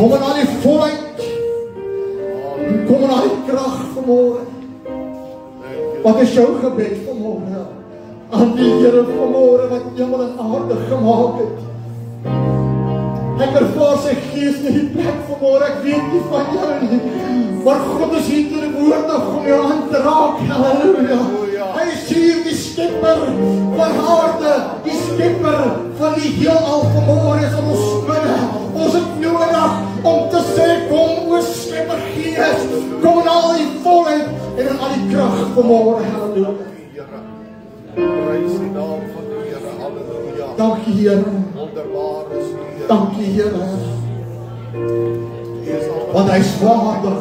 Kom in al die volheid. Kom in al die krag vanmôre. Wat is jou gebed vanmôre? Aan die Here vanmôre wat hemel en aarde gemaak het. Ek ervaar sy gees in die plek vanmôre. Ek weet nie van jou nie. Maar God is hier te woordig om jou aan te raak. Halleluja. Hy is hier die skepper van aarde. Die skepper van die heelal vanmôre is in ons midde. Ons het nodig om te sê, kom o skepper gees. Kom in al die volheid en in al die krag vanmôre. Halleluja. Prys die naam van die Here. Halleluja. Dankie Here. Wonderbaar is die Here. Dankie Here. Want hy is waardig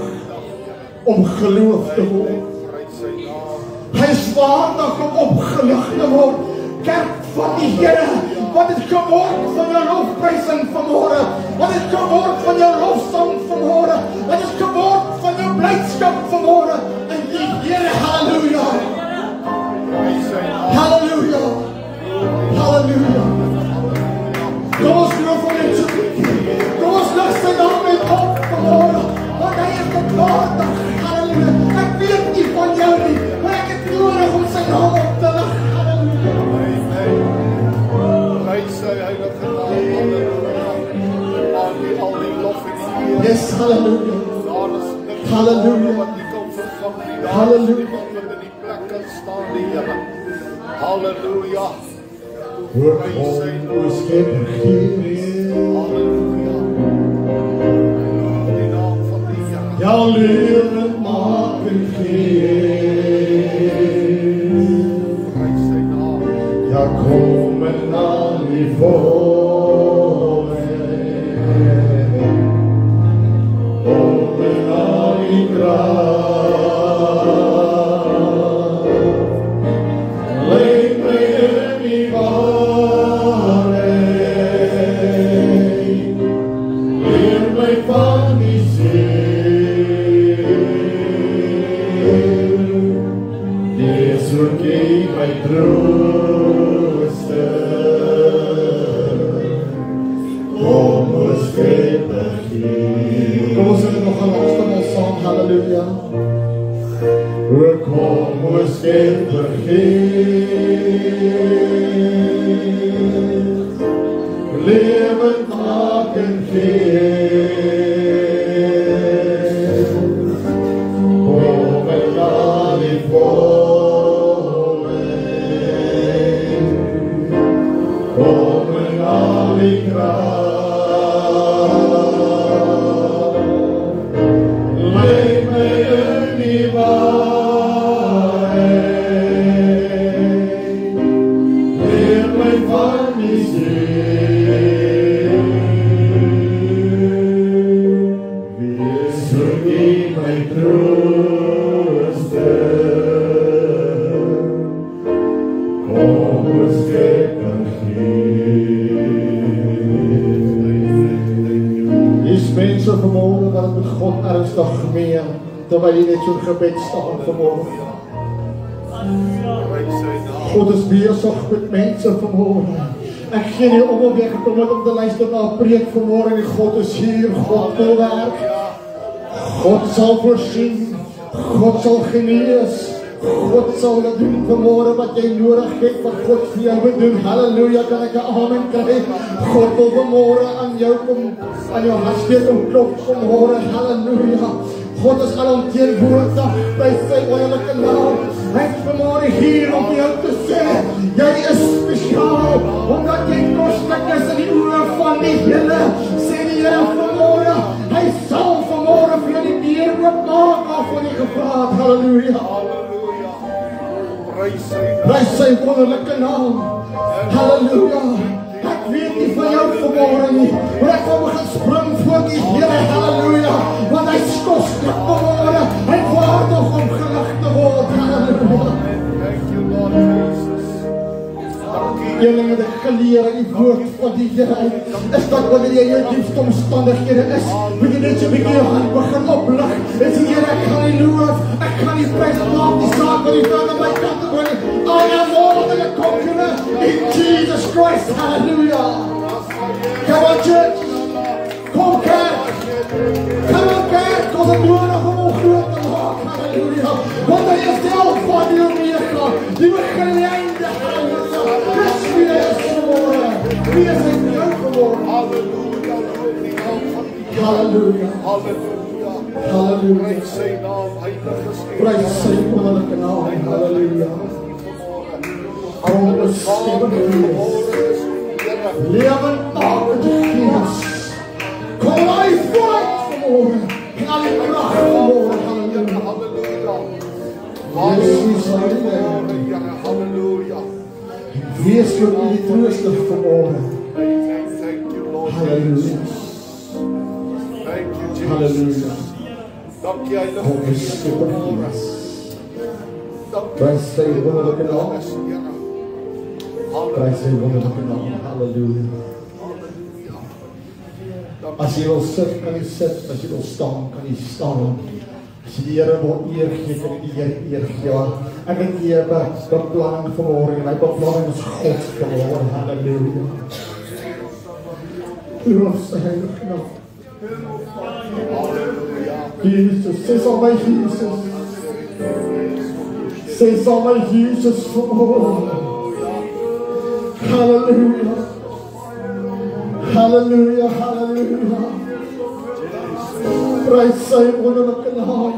om geloof te word. Prys sy naam. Hy is waardig om opgelig te word. Kerk van die Here, wat het geword van jou lofprysing vanmôre? Wat het geword van jou lofsang vanmôre? Wat het geword van jou blydskap vanmôre? In die Here, halleluja. Halleluja. Halleluja. Kom ons loof hom net so bietjie. Kom ons lig sy naam net op vanmôre. Want hy is waardig. Halleluja. Ek weet nie van jou nie, maar ek het nodig om sy naam op te lig. Halleluja. Prys sy heilige naam. Halleluja. Al die lof en die eer. Yes, halleluja. Daar is niks Halleluja. wat nie kan vervang nie. Daar is Halleluja. niemand wat in die plek kan staan, die Here. Halleluja. Hoor kom, o skepper gees. Halleluja. Die naam van die Here. Ja, lewend maak en gees. Prys sy naam. Ja, kom en al die volheid. Kom en al die kracht. Leid my in die waarheid. Leer my van die ziel. Dis vergeef my trooste. Kom ons skepper gees. Kom ons sing nog 'n laaste maal saam, halleluja. Kom ons skepper gees. Lewend maak en gees. Kom en al die volheid. Kom en al die kracht. Leid my in die waarheid. Leer my van die ziel. Wees vergeef my trooste. Kom ons skepper gees. Dis mense vanmôre wat het met God ernstig gemeen, terwyl jy net so'n gebed staan vanmôre. Prys sy naam. God is besig met mense vanmôre. Ek gee nie om weg gekom het om te luister na 'n preek vanmôre nie. God is hier, God wil werk. God sal voorsien, God sal genees. God sal dit doen vanmôre wat jy nodig het, wat God vir jou wil doen. Halleluja, kan ek 'n amen kry? God wil vanmôre aan jou kom, aan jou hart steek en klop vanmôre. Halleluja. God is alomteenwoordig by sy wonderlike naam. Hy is vanmôre hier om jou te sê, jy is spesiaal, omdat jy koslik is in die oë van die Here. Sê die Here vanmôre, hy sal vanmôre vir jou die deur oopmaak waarvan jy gevra het. Halleluja. Halleluja. Prys sy naam. Prys sy wonderlike naam. Halleluja. Ek weet nie van jou vanmôre nie, maar ek wil begin spring voor die Here. Halleluja. Want hy is koslik vanmôre. Hy is waardig om gelig te word. Halleluja. Thank you, Lord Jesus. Dankie. Julle het geleer in die woord van die Here is dat wanneer jy in jou diepste omstandighede is, moet jy net so 'n bietjie jou hand begin oplig. En sê Here, ek gaan U loof, ek gaan U prys, maak die saak wat U aan my kant wil. I am more than a conqueror in Jesus Christ. Hallelujah. Come on, church. Kom kerk. Kom on kerk, ons het nodig om groot te maak, halleluja. Want hy is deel van die Omega, die begin en die einde, halleluja. Dis wie hy is geworden, wie is hy vir jou geworden. Halleluja, die naam van die Here. Halleluja, Halleluja. halleluja. Prys sy naam, heilige Prys sy wonderlike naam, halleluja. Alle stemme gees, lewendmakende gees, kom hy voort vanmorgen, en al die kracht vanmorgen, halleluja. Halleluja. Halleluja. Halleluja. Wees vir die trooster vanmorgen, Thank you, Lord halleluja, Jesus. Thank you, Jesus. halleluja. Dankie, heilige Kom die Gees. skipper gees, Dankie, prys sy wonderlike naam, Here. prys sy wonderlike naam, halleluja. As jy wil sit, kan jy sit, as jy wil staan, kan jy staan. As jy die Here wil eer gee, kan jy die Here eer gee. Ek het hier beplanning vanmorgen, en my beplanning is God vanmorgen, halleluja. Loof sy heilige naam. Jesus, sê saam my Jesus. Sê saam my Jesus vanmorgen. Halleluja. Halleluja, halleluja. Prys sy wonderlike naam.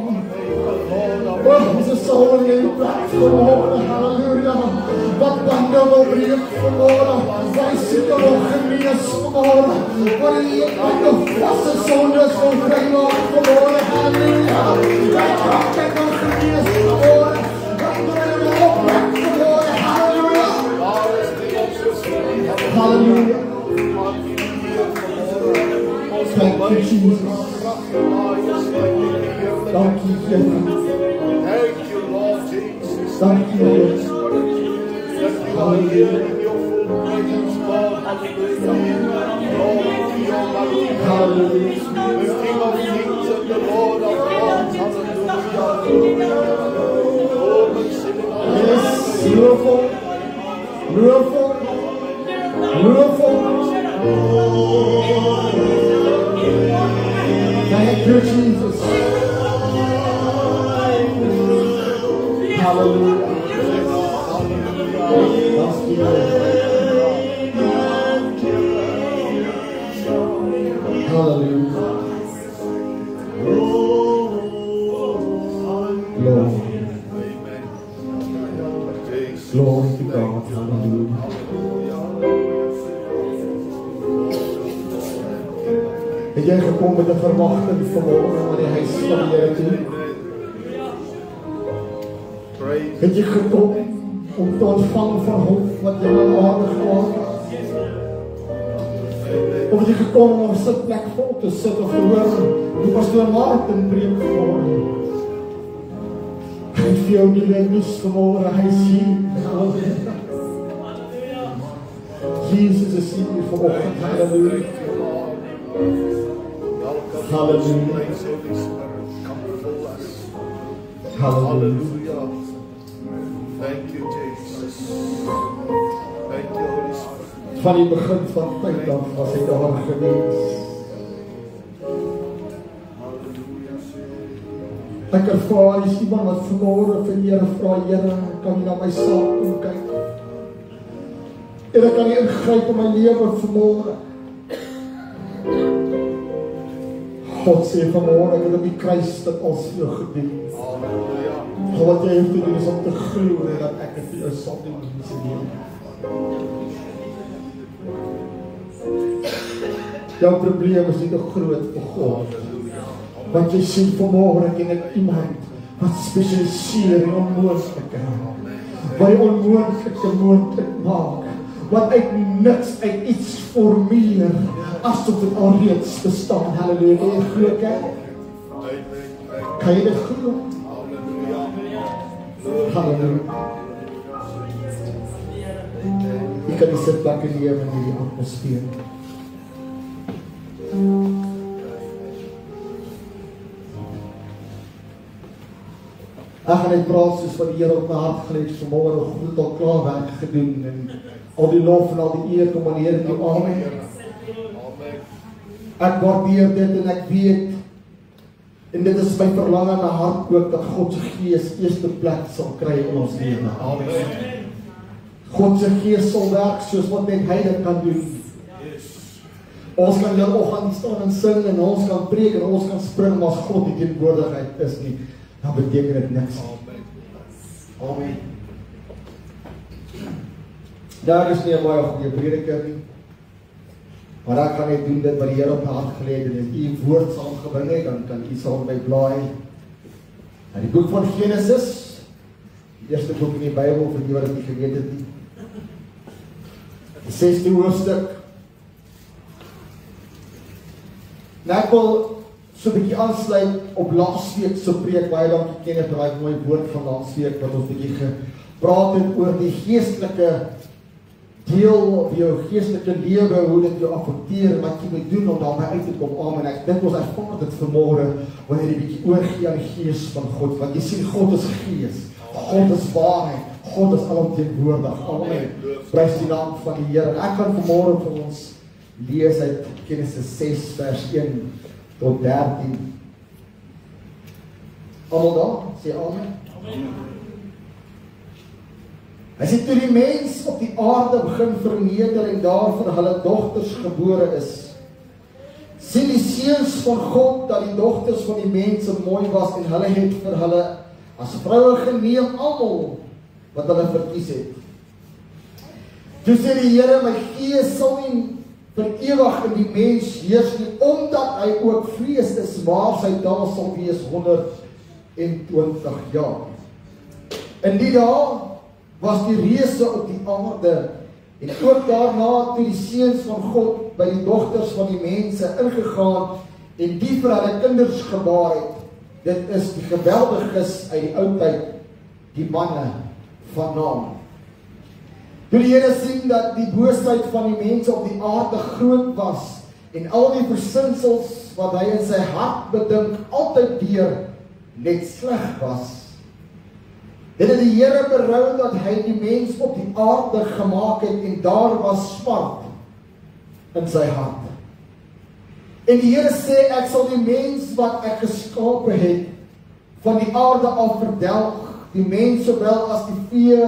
Ons is saam in die plek vanmorgen, halleluja. Wat bande wil breek vanmorgen, wij sieke wil genees vanmorgen. Wat die vaste sondes wil vrymaak vanmorgen, halleluja. Wij kracht wil genees vanmorgen. Wat wil wil oprek vanmorgen, halleluja. Halleluja. Thank you, Jesus. Thank you, Jesus. Thank you, Lord Jesus. Thank you, Lord. Hallelujah. Hallelujah. The King of Kings and the Lord of Lords. Hallelujah. Yes, beautiful, beautiful, beautiful. Thank you, Jesus. Hallelujah. Thank you, Lord. Hallelujah. Lord. Glory to God. Hallelujah. Het jy gekom met 'n verwagting vanmorgen na die huis van die Here toe? Het jy gekom om te ontvang van hom wat jy aan aarde gemaak het? Of het jy gekom om 'n sitplek vol te sit of te hoor die pastoor Martin preek vanmorgen? Hy het vir jou nuwe nuus vanmorgen, hy is hier. Jesus is hier vanoggend, halleluja. Hallelujah. Hallelujah. Thank you, Jesus. Thank you, Holy Spirit. Van die begin van tyd af was hy daar gewees. Ek ervaar is iemand wat vanmorgen vir die Here vra, Here, kan jy na my saak kom kyk? Here, kan jy ingryp in my lewe vanmorgen? God sê vanmorgen, ek het op die kruis dit als vir jou gedoen. Hallelujah. Wat jy hoef te doen is om te glo dat ek het vir jou sal doen in die lewe. Jou probleem is nie te groot vir God. Want jy sien vanmorgen, ek ken iemand wat spesialiseer in onmoontlike. Wat die onmoontlike moontlik maak. Wat uit niks, uit iets formeer, asof dit alreeds bestaan. Halleluja, kan jy glo, kerk? Kan jy dit glo? Halleluja. Jy kan die sitplek neem in die atmosfeer. Ek gaan net praat soos wat die Here op my hart gelê het vanmôre, goed al klaar werk gedoen en al die lof en al die eer kom aan die Here toe. Amen. Ek waardeer dit en ek weet, en dit is my verlange in my hart ook, dat God se Gees eerste plek sal kry in ons lewe. Amen. God se Gees sal werk soos wat net hy dit kan doen. Ons kan hier oggend staan en sing en ons kan preek en ons kan spring, maar as God die teenwoordigheid is nie, dan beteken dit niks. Amen. Daar is nie 'n baie goeie prediker nie. Maar ek kan net doen dit wat die Here op my hart gelê het en as u woord saamgebring het, dan kan u saam met my blaai. In die boek van Genesis, die eerste boek in die Bybel, vir die wat dit nie geweet het nie. Die 6de hoofstuk. Nou ek wil so 'n bietjie aansluit op laasweek se preek, baie dankie Kenneth vir daai mooi woord van laasweek, wat ons 'n bietjie gepraat het oor die geestelike deel op jou geestelike lewe, hoe dit jou affekteer, wat jy moet doen om daarmee uit te kom. Amen. Ek dink ons ervaar dit vanmôre wanneer jy 'n bietjie oorgee aan die Gees van God, want jy sien God is Gees, God is waarheid, God is alomteenwoordig. Amen. Prys die naam van die Here. Ek gaan vanmôre vir ons lees uit Genesis 6 vers 1 tot 13. Almal daar, sê amen. Amen. Hy sê, toe die mens op die aarde begin vermeerder en daar vir hulle dogters gebore is, sien die seuns van God dat die dogters van die mense mooi was en hulle het vir hulle as vroue geneem almal wat hulle verkies het. Toe sê die Here, my Gees sal nie vir ewig in die mens heers nie, omdat hy ook vlees is, maar sy dae sal wees 120 jaar. In die dae was die reëse op die aarde, en ook daarna toe die seuns van God by die dogters van die mense ingegaan, en die vir hulle kinders gebaar het. Dit is die geweldiges uit die oudheid, die manne van naam. Toe die Here sien dat die boosheid van die mense op die aarde groot was, en al die versinsels wat hy in sy hart bedink, altyd deur net sleg was, het die Here berou dat hy die mens op die aarde gemaak het, en daar was smart in sy hart. En die Here sê, ek sal die mens wat ek geskape het, van die aarde af verdelg, die mens sowel as die vee,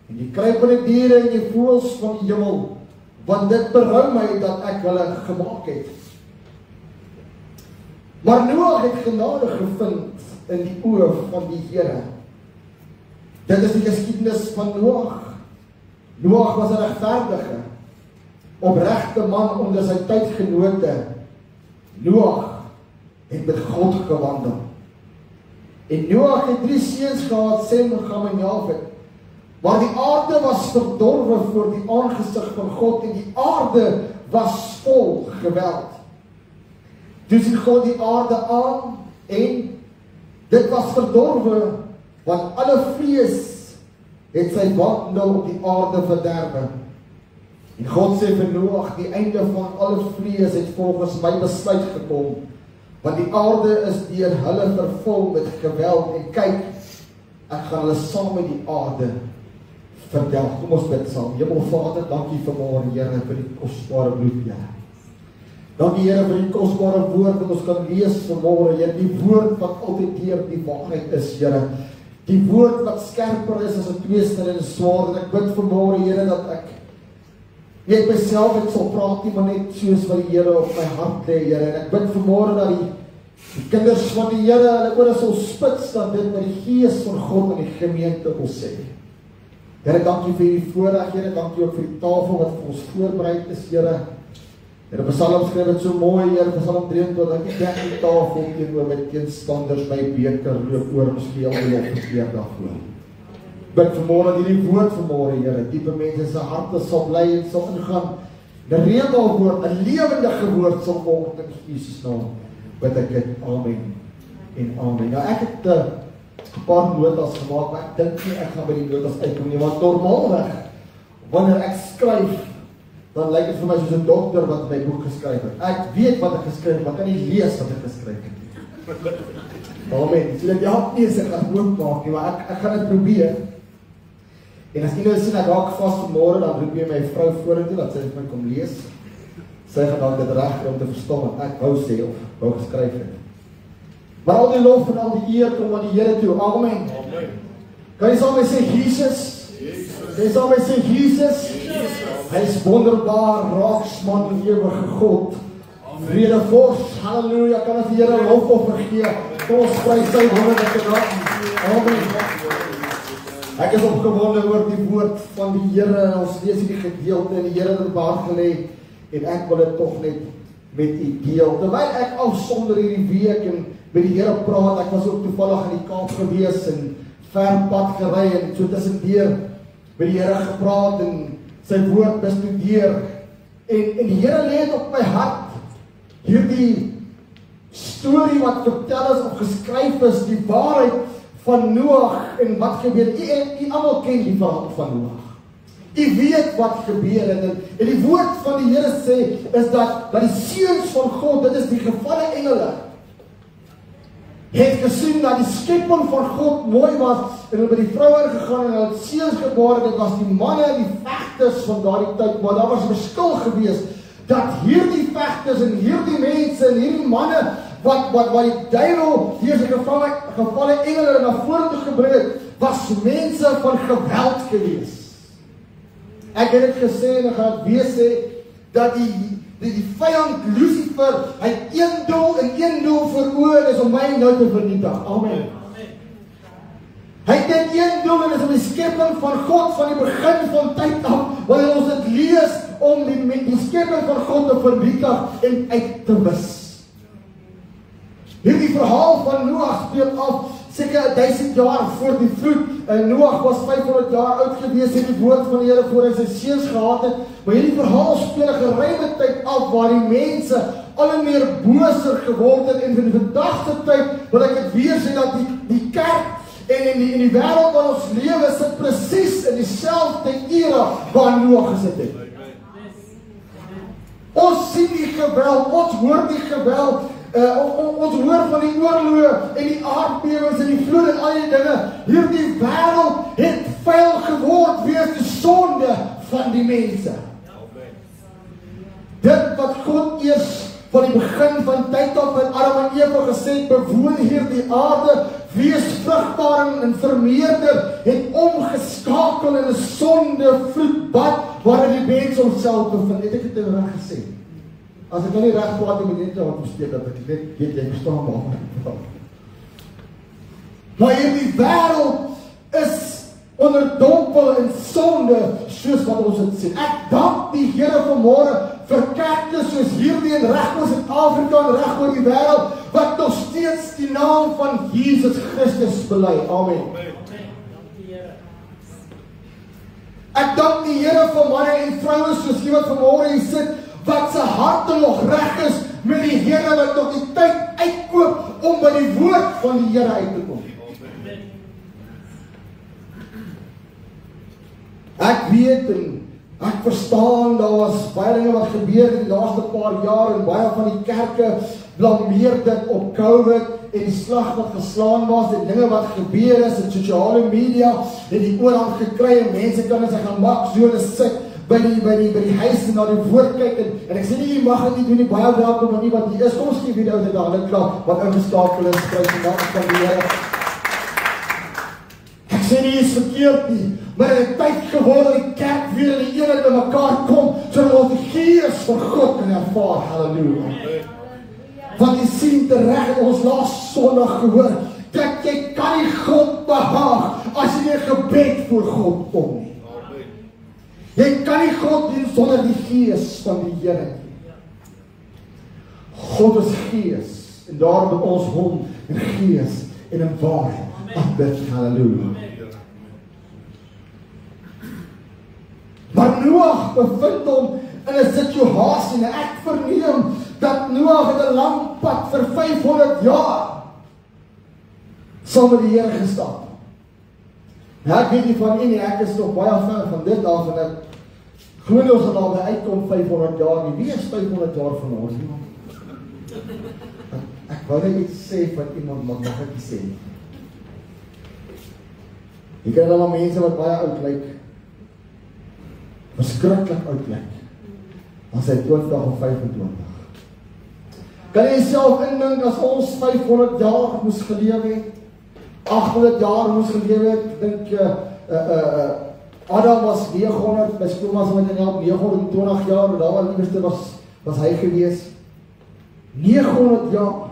en die kruipende diere en die voëls van die hemel, want dit berou my dat ek hulle gemaak het. Maar Noag het genade gevind in die oë van die Here. Dit is die geskiedenis van Noag. Noag was 'n regverdige, opregte man onder sy tydgenote. Noag het met God gewandel. En Noag het 3 seuns gehad, Sem, Cham en Jafet. Maar die aarde was verdorwe voor die aangesig van God, en die aarde was vol geweld. Toe sien God die aarde aan, en dit was verdorwe, want alle vlees het sy wandel op die aarde verderwe. En God sê vir Noag, die einde van alle vlees het volgens my besluit gekom, want die aarde is deur hulle vervul met geweld, en kyk, ek gaan hulle saam met die aarde verdelg. Kom ons bid saam. Hemelvader, dankie vanmôre, Here, vir die kosbare bloed, Here. Dankie, Here, vir die kosbare woord wat ons kan lees vanmôre, Here, die woord wat altyd deur die waarheid is, Here. Die woord wat skerper is as 'n tweesnydende swaard, en ek bid vanmôre, Here, dat ek nie myself het sal praat nie, maar net soos wat die Here op my hart lê, Here. En ek bid vanmôre dat die kinders van die Here, hulle ore sal spits, dat dit met die Gees van God in die gemeente wil sê. Here, dankie vir die voorreg, Here, dankie ook vir die tafel wat vir ons voorberei is, Here. Here, Psalm skryf dit so mooi, Here, Psalm 23, ek dek die tafel teenoor my teenstanders, my beker loop oor, miskien al die opgekeer daarvoor. Bid vanmôre hierdie woord vanmôre, Here, diepe mense se harte sal bly en sal ingaan. Die reëlwoord, 'n lewendige woord sal word in Jesus naam. Bid ek dit, amen en amen. Nou ek het 'n paar notas gemaak, maar ek dink nie ek gaan by die notas uitkom nie, want normaalweg wanneer ek skryf, dan lyk dit vir my soos 'n dokter wat my boek geskryf het. Ek weet wat ek geskryf het, maar kan nie lees wat ek geskryf het. Amen. So dat jy hop nie eens ek gaan oopmaak nie, maar ek gaan dit probeer. En as jy nou sien ek raak vas vanmôre, dan roep jy my vrou vorentoe dat sy vir my kom lees. sy gaan dalk dit reg kry om te verstaan wat ek wou sê of wou geskryf het. Maar al die lof en al die eer kom aan die Here toe. Amen. Kan jy saam met my sê Jesus? Kan jy saam met my sê Jesus? Hy is wonderbaar, raaksman en ewige God. Vredevors, halleluja, kan ons die Here lof of vergee. Kom ons prys sy wonderlike naam. Amen. Ek is opgewonde oor die woord van die Here en ons lees hierdie gedeelte en die Here het op hart gelê en ek wil dit tog net met u deel. Terwyl ek afsonder hierdie week en met die Here praat, ek was ook toevallig in die Kaap gewees en ver pad gery en so tussendeur met die Here gepraat en sy woord bestudeer en die Here lê dit op my hart hierdie storie wat vertel is of geskryf is, die waarheid van Noag en wat gebeur. U almal ken die verhaal van Noag. U weet wat gebeur het en die woord van die Here sê is dat die seuns van God, dit is die gevalle engele, het gesien dat die skepping van God mooi was en hulle by die vroue gegaan en hulle het seuns gebore. Dit was die manne en die vegters van daardie tyd, maar daar was 'n verskil gewees dat hierdie vegters en hierdie mense en hierdie manne wat die duiwel hier sy gevalle engele na vore toe gebring het, was mense van geweld gewees. Ek het dit gesê en ek gaan het weer sê dat die vyand Lucifer, hy het een doel en een doel vir oor, is om my nou te vernietig. Amen. Hy het net een doel en is om die skepping van God van die begin van tyd af, wanneer ons dit lees, om die skepping van God te vernietig en uit te wis. Hierdie verhaal van Noag speel af seker 1000 jaar voor die vloed. Noag was 500 jaar oud gewees en die woord van die Here voor hy sy seuns gehad het. Maar hierdie verhaal speel 'n geruime tyd af waar die mense al en meer boser geword het en in vandag se tyd wil ek dit weer sê dat die kerk en in die wêreld waar ons lewe sit presies in dieselfde era waar Noag gesit het. Ons sien die geweld, ons hoor die geweld. Ons hoor van die oorloë en die aardbewings en die vloed en al die dinge. Hierdie wêreld het vuil geword weens die sonde van die mense. Dit wat God eers van die begin van tyd af met Adam en Eva gesê het, bewoon hierdie aarde, wees vrugbaar en vermeerder, het omgeskakel in 'n sonde vloedbad waarin die mens homself bevind. Het ek dit reg gesê? As ek nou nie reg praat, moet net wat besteed dat ek net weet jy verstaan maar. Maar hierdie wêreld is onderdompel in sonde soos wat ons dit sien. Ek dank die Here vanmôre vir kerke soos hierdie in reg oor Suid-Afrika en reg oor die wêreld wat nog steeds die naam van Jesus Christus bely. Amen. Ek dank die Here vir manne en vroue soos iemand vanmôre hier sit wat sy harte nog reg is met die Here wat nog die tyd uitkoop om by die woord van die Here uit te kom. Ek weet en ek verstaan, daar was baie dinge wat gebeur in die laaste paar jaar en baie van die kerke blameer dit op COVID en die slag wat geslaan was en dinge wat gebeur is in sosiale media het die oorhand gekry en mense kan in sy gemak so sit by die huis en na die woord kyk en ek sê nie, jy mag dit nie doen nie, baie welkom en nie wat hier is, kom ons gee video uit daar, hulle klaar, wat ingeskakel is, kruis en dank van die Here. Ek sê nie, is verkeerd nie, maar in die tyd geworden die kerk weer in die eenheid by mekaar kom, sodat ons die gees van God kan ervaar, halleluja. Want jy sien terecht, ons laas Sondag gehoor, dat jy kan nie God behaag, as jy nie gebed voor God kom nie. Jy kan nie God dien sonder die gees van die Here nie. God is gees, en daarom moet ons hom in gees en in waarheid aanbid, halleluja. Maar Noag bevind hom in 'n situasie, en ek verneem dat Noag het 'n lang pad vir 500 jaar saam met die Here gestap. Nou ek weet nie van nie, ek is nog baie ver van dit af, en ek glo ons dat al by uitkom 500 jaar nie. Wie is 500 jaar van ons? Ek wou net iets sê van iemand, maar mag ek nie sê nie. Jy kry dan mense wat baie oud lyk, verskriklik oud lyk. dan sy 20 of 25. Kan jy self indink as ons 500 jaar moes geleef het, 800 jaar moes geleef het, ek dink Adam was 900, my skoonma was met 920 jaar, en daar liewerste was hy gewees. 900 jaar.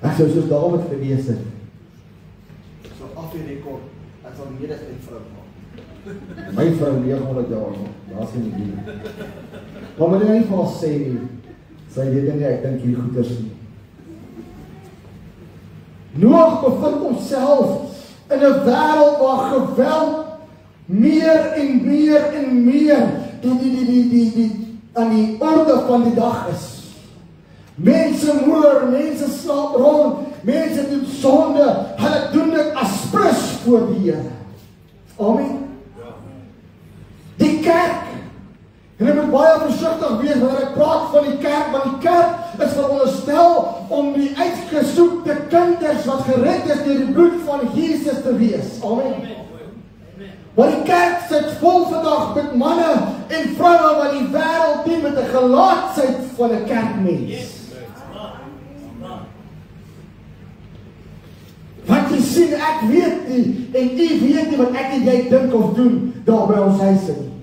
Ek sou soos David gewees het. So af die rekord, ek sal mede met vrou maak. My vrou 900 jaar, daar sê nie. Maar moet jy nie vir ons sê nie, sy weet nie, ek dink hier goeders nie. Noag bevind homself in 'n wêreld waar geweld meer en meer aan die orde van die dag is. Mense moer, mense slaap rond, mense doen sonde, hulle doen dit as prys voor die Here. Amen. Die kerk, en ek moet baie versigtig wees wanneer ek praat van die kerk, want die kerk is veronderstel om die uitgesoekte kinders wat gered is deur die bloed van Jesus te wees. Amen. Maar die kerk sit vol vandag met manne en vroue wat die wêreld dien met 'n gelaatsheid van 'n kerkmens. Want jy sien, ek weet nie, en u weet nie wat ek en jy dink of doen daar by ons huise nie.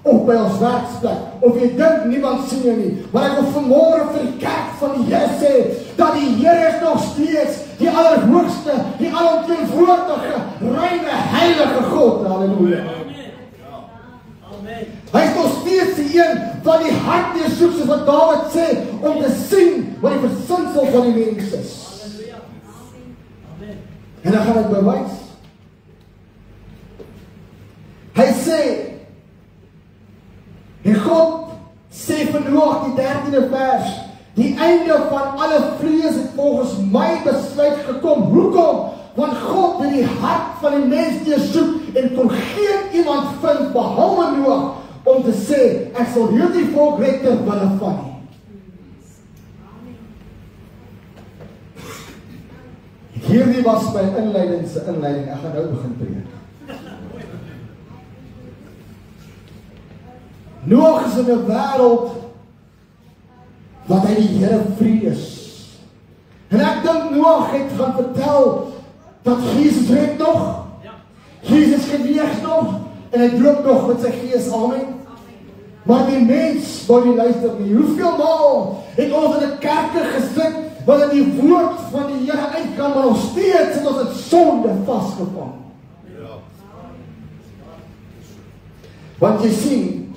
Of by ons werksplek, of jy dink niemand sien jou nie, maar ek wil vanmôre vir die kerk van die Here sê, dat die Here is nog steeds die allerhoogste, die alomteenwoordige, reine, heilige God. Halleluja. Hy is nog steeds die een wat die hart deursoek, soos wat Dawid sê, om te sien wat die versinsel van die mens is. En dan gaan ek bewys. Hy sê, en God sê vir Noag die 13de vers, die einde van alle vlees het volgens my besluit gekom. Hoekom? Want God het die hart van die mens deursoek en kon geen iemand vind behalwe Noag om te sê, ek sal hierdie volk red ter wille van nie. Hierdie was my inleiding, ek gaan nou begin preek. Noag is in 'n wêreld wat hy die Here vrees. En ek dink Noag het gaan vertel dat Jesus red nog. Jesus genees nog en hy droom nog met sy gees. Amen. Maar die mens wou nie luister nie. Hoeveel maal het ons in 'n kerke gesit wat in die woord van die Here uitgaan, maar nog steeds het ons in sonde vasgevang. Want jy sien,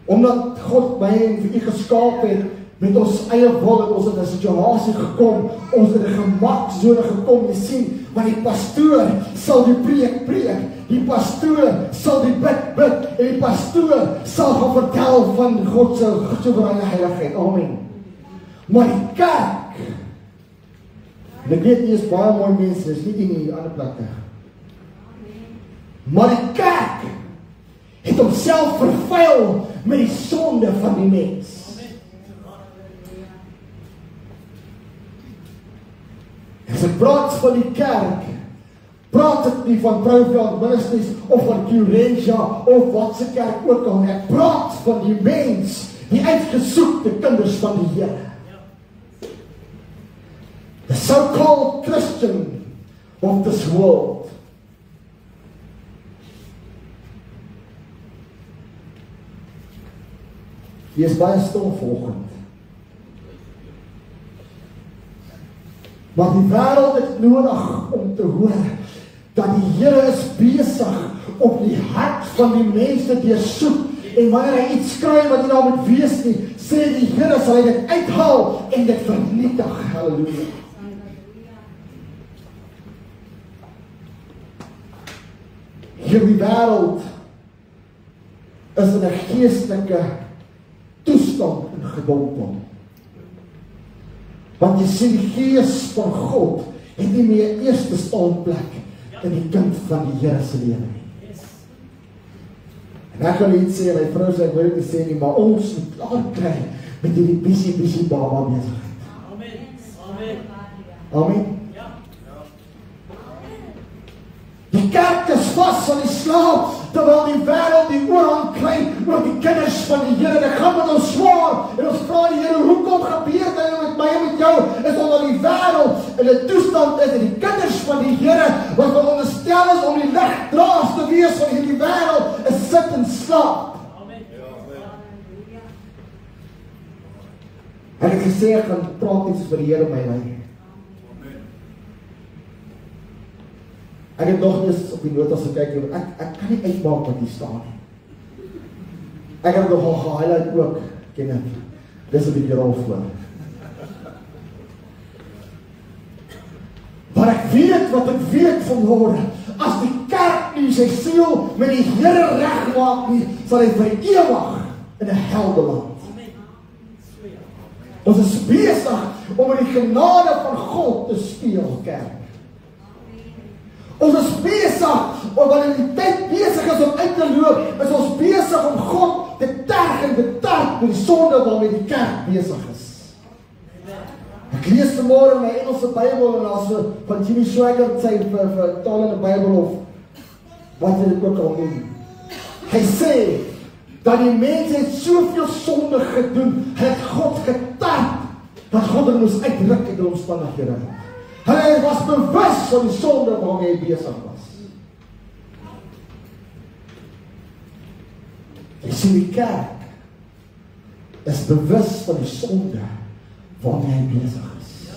omdat God my en vir u geskaap het, met ons eie wil het ons in 'n situasie gekom, ons in 'n gemaksone gekom, jy sien, want die pastoor sal die preek, die pastoor sal die bid, en die pastoor sal gaan vertel van God se soewereine heiligheid. Amen. Maar die kerk, en ek weet nie, is baie mooi mense, is nie in die ander plekke. Maar die kerk het homself vervuil met die sonde van die mens. As ek praat van die kerk, praat ek nie van Prouveld Ministries of van Curentia of wat se kerk ook al. Ek praat van die mens, die uitgesoekte kinders van die Here. The so-called Christian of this world. Jy is baie stil vanoggend. Maar die wêreld het nodig om te hoor dat die Here is besig om die hart van die mense deursoek. En wanneer hy iets kry wat nie daar moet wees nie, sê die Here sal hy dit uithaal en dit vernietig. Halleluja. Hierdie wêreld is in 'n geestelike toestand en gedompel. Want jy sien, die gees van God het nie meer eerste staanplek in die kind van die Here se lewe nie. En ek wil iets sê, my vrou sê, ek wil dit sê nie, maar ons moet klaar kry met die busy baba besigheid. Amen. Amen. Die kerk is vas van die slaap, terwyl die wêreld die oorhand kry oor die kinders van die Here. Dit gaan met ons swaar, en ons vra die Here, hoekom gebeur dit met my en met jou, is omdat die wêreld in 'n toestand is, en die kinders van die Here, wat veronderstel is om die ligdraers te wees van hierdie wêreld, is sit en slaap. En ek gesê, ek gaan praat iets vir die Here my lei. Ek het nog eens op die notas gekyk, ek kan nie uitmaak wat hier staan nie. Ek het nogal gehighlight ook, Kenneth. Dis 'n bietjie rol voor. Maar ek weet wat ek weet vanmôre, as die kerk nie sy siel met die Here reg maak nie, sal hy vir ewig in 'n hel beland. Ons is besig om met die genade van God te speel, kerk. Ons is besig, wanneer die tyd besig is om uit te loop, is ons besig om God te terg en betarp met die sonde waarmee die kerk besig is. Ek lees vanmôre in my Engelse Bybel, en as van Jimmy Swaggart sy vertalende Bybel, of wat jy dit ook al noem. Hy sê, dat die mense het soveel sonde gedoen, hy het God getarp, dat God er moes uitruk in die omstandighede. Hy was bewus van die sonde waarmee hy besig was. Jy sien, die kerk is bewus van die sonde waarmee hy besig is.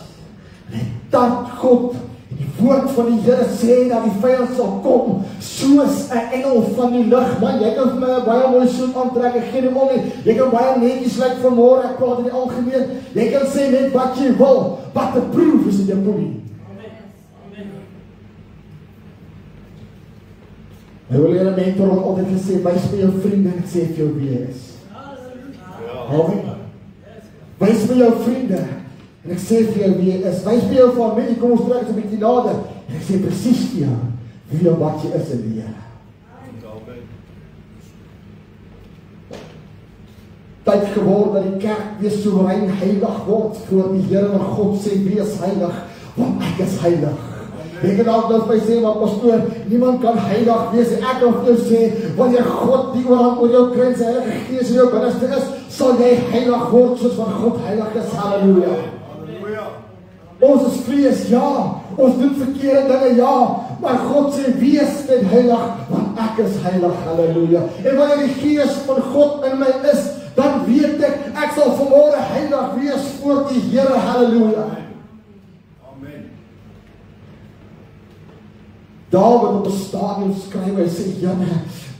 En hy tarp God, en die woord van die Here sê dat die vyand sal kom soos 'n engel van die lig. Man, jy kan vir my 'n baie mooi soet aantrek, ek gee nie om nie. Jy kan baie netjies lyk vanmôre, ek praat in die algemeen. Jy kan sê net wat jy wil, but the proof is in the pudding. Hy wil hier 'n mentor wat altyd gesê, wys vir jou vriende en ek sê vir jou wie hy is. Amen. Wys vir jou vriende en ek sê vir jou wie hy is. Wys vir jou familie, kom ons trek 'n bietjie nader en ek sê presies vir jou wie en wat jy is in die Here. Tyd geword dat die kerk weer soewerein heilig word voor die Here, want God sê wees heilig, want ek is heilig. Ek kan ook nog vir sê, maar pastoor, niemand kan heilig wees. Ek kan vir jou sê, wanneer God die oorhand oor jou kry, sy Heilige Gees in jou binneste is, sal jy heilig word soos wat God heilig is. Halleluja. Ons is vlees, ja. Ons doen verkeerde dinge, ja. Maar God sê, wees net heilig, want ek is heilig. Halleluja. En wanneer die Gees van God in my is, dan weet ek sal vanmôre heilig wees voor die Here. Halleluja. Dawid op 'n stadium skryf, hy sê, Here,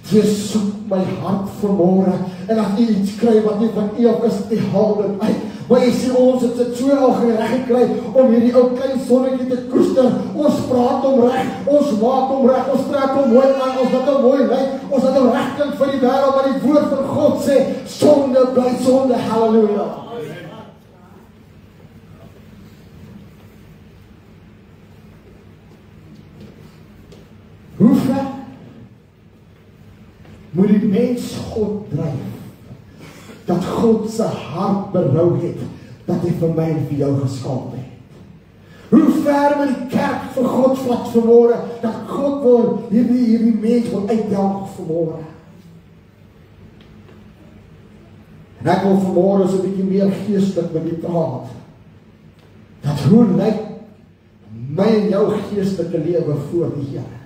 jy soek my hart vanmôre, en as jy iets kry wat nie van U af is, jy haal dit uit. Maar jy sê, ons het dit so al reg gekry om hierdie ou klein sonnetjie te koester. Ons praat hom reg, ons maak hom reg, ons trek hom mooi aan, ons laat hom mooi lyk, ons laat hom reg klink vir die wêreld, maar die woord van God sê, sonde bly sonde. Halleluja. Hoe ver moet die mens God dryf, dat God sy hart berou het, dat hy vir my en vir jou geskaap het? Hoe ver moet die kerk vir God vat vanmôre, dat God wil hierdie mens wil uitdelg vanmôre? En ek wil vanmôre so 'n bietjie meer geestelik met u praat, dat hoe lyk my en jou geestelike lewe voor die Here?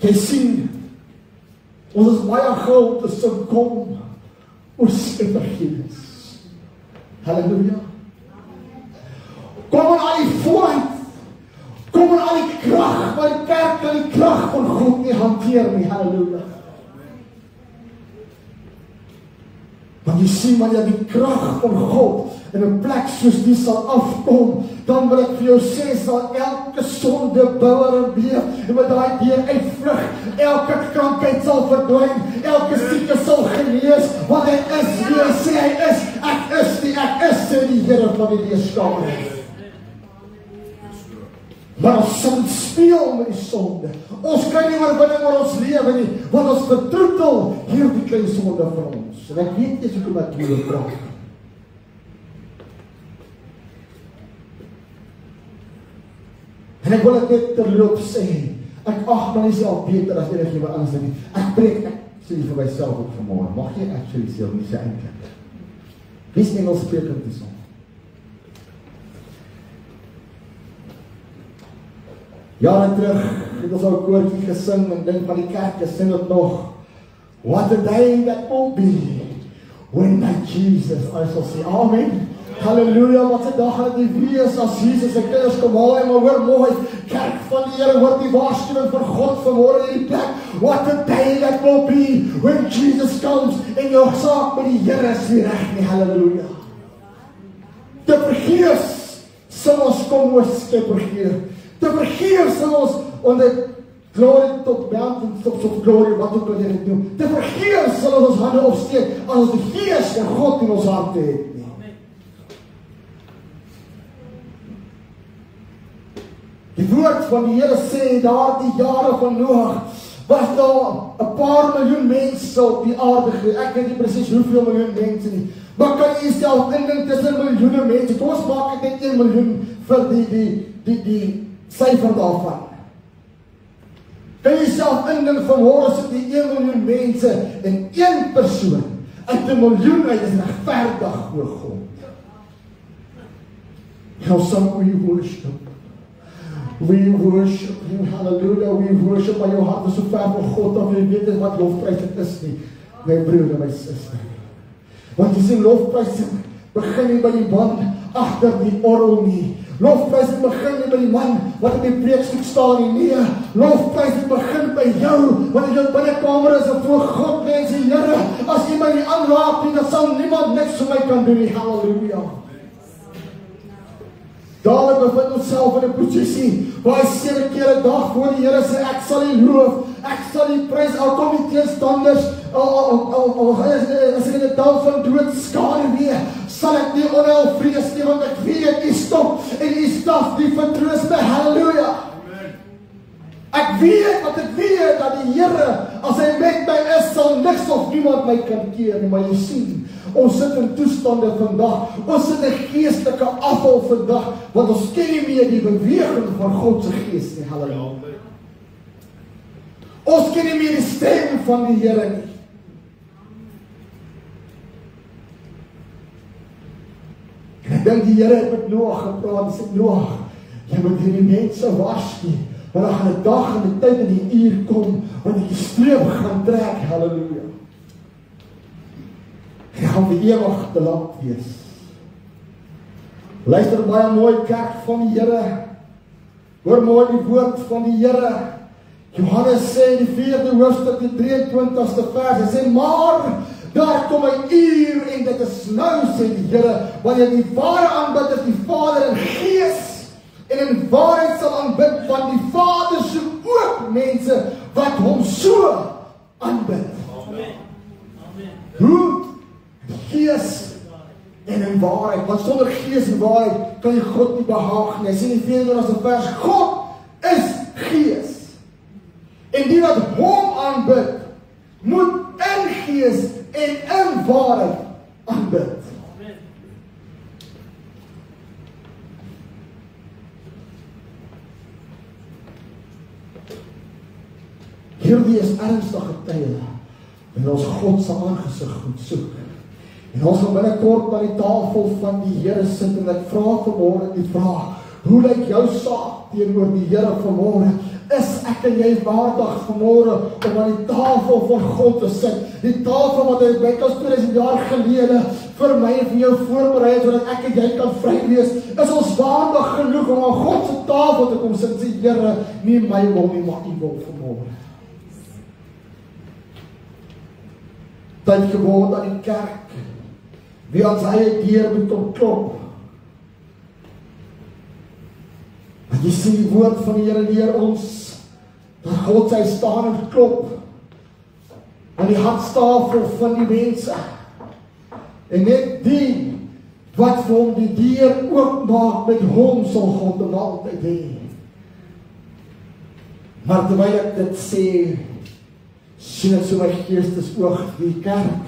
Jy sien, ons is baie gou te sing kom oor evangelis. Halleluja. Kom in al die vooruit, kom in al die krag, want die kerk kan die krag van God nie hanteer nie. Halleluja. Want jy sien, wanneer die krag van God in 'n plek soos die sal afkom, dan wil ek vir jou sê, sal elke sondebouer en beef, en met daai deur uitvlug, elke krankheid sal verdwyn, elke siekte sal genees, want hy is wie hy sê hy is. Ek is, sê die Here van die Weerskare. Maar ons sal speel met die sonde. Ons kan nie oorwinning oor ons lewe nie, want ons vertroetel hierdie klein sonde van ons. En ek weet nie hoekom ek hieroor praat. En ek wil dit net terloop sê, ek ag myself beter as enigiemand anders nie. Ek preek actually vir myself ook vanmorgen. Mag jy actually sê, nie sê eintlik. Wie is Engels sprekend die song? Jare terug het ons al 'n koortjie gesing en dink van die kerk gesing het nog. What a day that will be when my Jesus I shall see. Amen. Halleluja, wat 'n dag gaan dit wees as Jesus se kinders kom haal en maar hoor mooi, kerk van die Here, hoor die waarskuwing van God vanmôre in die plek. What a day that will be when Jesus comes en jou saak met die Here is weer reg nie. Halleluja. Te vergeefs sal ons kom oor Skepper Heer. Te vergeefs sal ons onder glory tot mountains of glory, wat ook al jy dit noem. Te vergeefs sal ons hande opsteek as ons die Gees van God in ons harte het. Die woord van die Here sê, daar die jare van Noag, was daar 'n paar miljoen mense op die aarde gewees. Ek weet nie presies hoeveel miljoen mense nie. Maar kan jy self indink tussen miljoene mense? Kom ons maak dit net 1 miljoen vir die syfer daarvan. Kan jy self indink vanmôre sit die 1 miljoen mense en een persoon uit 'n miljoen uit is regverdig voor God. How some we worship. We worship Him, hallelujah, we worship, maar jou hart is so ver van God, of jy weet nie wat lofprysing is nie, my broer en my suster. Want jy sien, lofprysing begin nie by die man agter die orgel nie. Lofprysing begin nie by die man wat op die preekstuk staan nie. Nee, lofprysing begin by jou, want in jou binnekamer is en voor God mense, Here, as jy my nie aanraak nie, dan sal niemand niks vir my kan doen nie, hallelujah. Dadelik bevind ons self in 'n posisie waar hy 7 keer 'n dag voor die Here sê, ek sal U loof, ek sal U prys, al kom die teenstanders, as ek in 'n dal van dood skade weer, sal ek nie onheil vrees nie, want ek weet U stop en U staf die vertroos my, halleluja. Ek weet dat die Here, as hy met my is, sal niks of niemand my kan keer nie, maar jy sien, ons sit in toestande vandag, ons sit in geestelike afval vandag, want ons ken nie meer die beweging van God se gees nie, halleluja. Ons ken nie meer die stem van die Here nie. En ek dink die Here het met Noag gepraat, en sê, Noag, jy moet hierdie mense waarsku, want daar gaan 'n dag en 'n tyd en 'n uur kom, want die streep gaan trek, halleluja. Hy gaan vir ewig te lank wees. Luister baie mooi, kerk van die Here. Hoor mooi die woord van die Here. Johannes sê in die 4de hoofstuk, die 23ste vers, hy sê, maar daar kom 'n uur en dit is nou, sê die Here, wanneer die ware aanbidders die Vader in gees en in waarheid sal aanbid, want die Vader soek ook mense wat hom so aanbid. Amen. Hoe? Gees en in waarheid, want sonder gees en waarheid kan jy God nie behaag nie. Hy sê in die 24ste vers, God is gees, en die wat hom aanbid, moet in gees en in waarheid aanbid. Hierdie is ernstige tye, en ons God se aangesig goed soek. En ons gaan binnekort by die tafel van die Here sit, en ek vra vanmôre die vraag, hoe lyk jou saak teenoor die Here vanmôre? Is ek en jy waardig vanmôre om aan die tafel van God te sit? Die tafel wat hy bykans 2000 jaar gelede vir my en vir jou voorberei het, sodat ek en jy kan vry wees. Is ons waardig genoeg om aan God se tafel te kom sit en sê, Here, nie my wil nie, maar U wil vanmôre. Tyd geword aan die kerk, wie aan sy deur moet kom klop. Want jy sien die woord van die Here leer ons, dat God sy staan en klop aan die hartstafel van die mense. En net die wat vir hom die deur oopmaak, met hom sal God en altyd hê. Maar terwyl ek dit sê, sien ek so my geestesoog, die kerk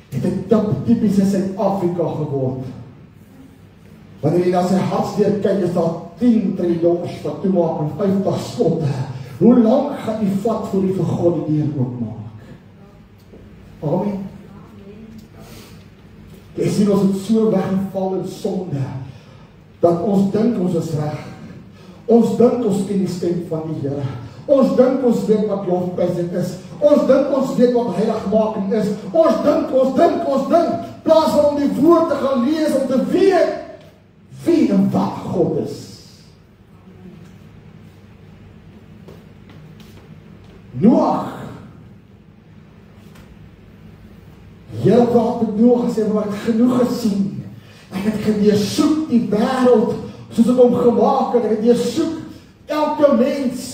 het 'n tipiese Suid-Afrika geword. Wanneer jy na sy hartsdeur kyk, is daar 10 triljons wat toemaak en 50 skotte. Hoe lang gaan die vat voor die vir God die deur oopmaak? Amen. Jy sien ons het so weggeval in sonde, dat ons dink ons is reg. Ons dink ons ken die stem van die Here. Ons dink ons weet wat lofprysing is. Ons dink ons weet wat heiligmaking is. Ons dink, plaas van om die woord te gaan lees, om te weet wie en wat God is. Noag. Here praat met Noag en sê, maar ek het genoeg gesien. Ek het gedeursoek die wêreld soos ek hom gemaak het. Ek het deursoek elke mens.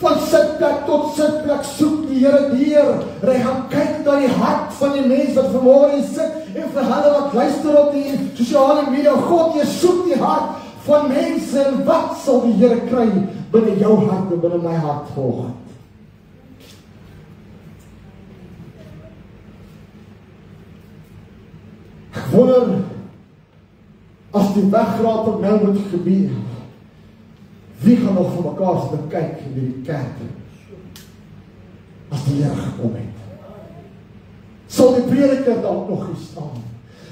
Van sitplek tot sitplek soek die Here deur. Hy gaan kyk na die hart van die mens wat vanmôre hier sit en vir hulle wat luister op die sosiale media. God, jy soek die hart van mense en wat sal die Here kry binne jou hart en binne my hart volgens? Ek wonder, as die wegraaper nou moet gebeur, wie gaan nog vir mekaar sit en kyk in die kerk? As die Here gekom het. Sal die prediker dalk nog hier staan?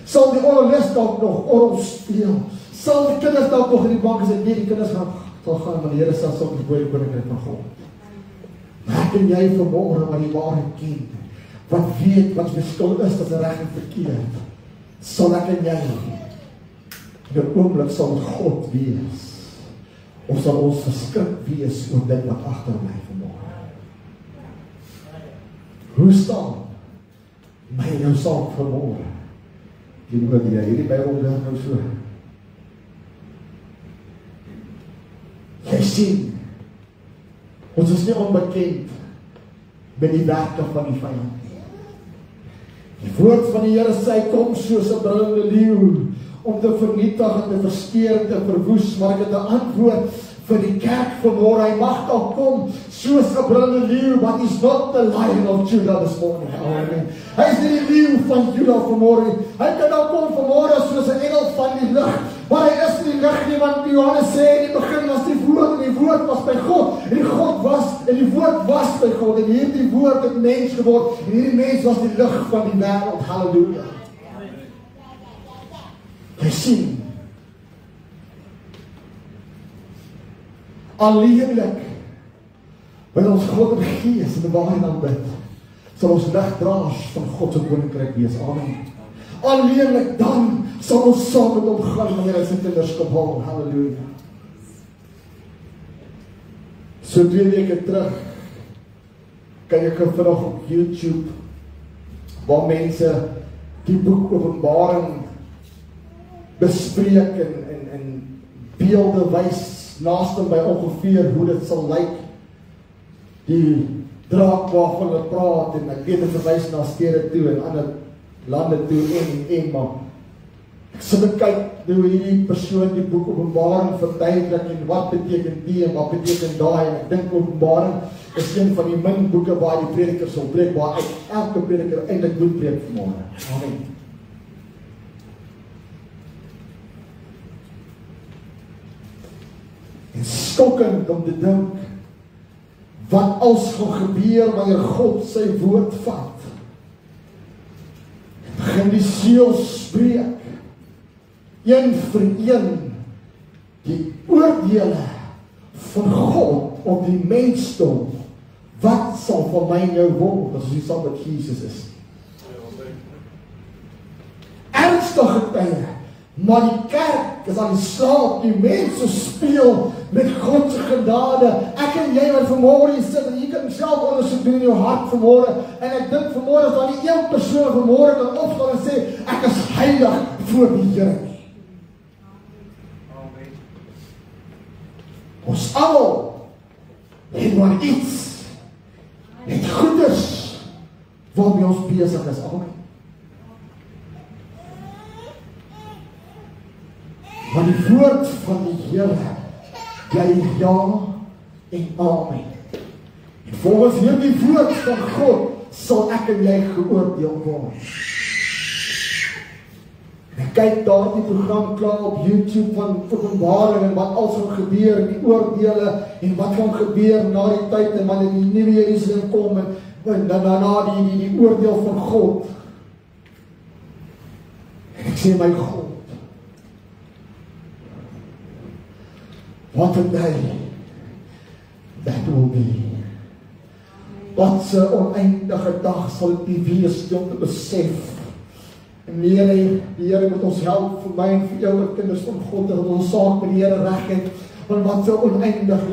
Sal die orgelis dalk nog orgel speel? Sal die kinders dalk nog in die bank sit? Nee, die kinders gaan, maar die Here sal soms die koninkryk van God. Maar ek en jy vanmôre wat die waarheid ken, wat weet wat verskil is tussen reg en verkeerd, sal ek en jy in 'n oomblik sal God wees. Of sal ons verskrik wees oor dit wat agter my vanmôre? Hoe staan my en jou saak vanmôre? Teenoor die hierdie Bybel leer nou so. Jy sien, ons is nie onbekend met die werke van die vyand. Die woord van die Here sê hy kom soos 'n brullende leeu om te vernietig en te versteur en te verwoes, maar ek het 'n antwoord vir die kerk vanmôre. Hy mag dalk kom soos 'n brullende leeu, but he's not the Lion of Judah this morning. Amen. Hy is nie die leeu van Judah vanmôre. Hy kan dalk kom vanmôre soos 'n engel van die lig, maar hy is nie lig nie, want Johannes sê in die begin was die woord en die woord was by God en die God was en die woord was by God en hierdie woord het mens geword en hierdie mens was die lig van die wêreld. Halleluja. Jy sien, alleenlik wil ons God in gees en waarheid aanbid, sal ons ligdraers van God se koninkryk wees. Amen. Alleenlik dan sal ons saam met hom gaan wanneer hy sy kinders kom haal. Halleluja. So 2 weke terug kyk ek vandag op YouTube waar mense die boek Openbaring bespreek en beelde wys naaste by ongeveer hoe dit sal lyk. Die draak waarvan hulle praat en ek weet dit verwys na stede toe en ander lande toe en maar ek sit en kyk hoe hierdie persoon die boek Openbaring verduidelik en wat beteken die en wat beteken daai en ek dink Openbaring is een van die min boeke waar die prediker sal preek, waar elke prediker eintlik moet preek vanmôre. Amen. En skokkend om te dink wat als gaan gebeur wanneer God sy woord vat. Begin die siel spreek, een vir een, die oordeele van God op die mensdom. Wat sal van my nou word as ons saam met Jesus is? Ernstige tye, maar die kerk is aan die slaap, die mense speel met God se genade. Ek en jy wat vanmôre hier sit en jy kan self ondersoek doen in jou hart vanmôre en ek dink vanmôre as daar nie een persoon vanmôre kan opstaan en sê ek is heilig voor die Here. Ons almal het maar iets het goeders waarmee ons besig is. Amen. Maar die woord van die Here bly ja en amen. En volgens hierdie woord van God sal ek en jy geoordeel word. Ek kyk daardie program klaar op YouTube van Openbaring en wat al gaan gebeur, die oordeele en wat gaan gebeur na die tyd en wanneer die nuwe Jerusalem kom en daarna die oordeel van God. En ek sê my God, what a day that will be. Wat 'n oneindige dag sal dit wees om te besef. En die Here moet ons help vir my en vir jou as kinders van God dat ons saak met die Here reg het. Want wat 'n oneindige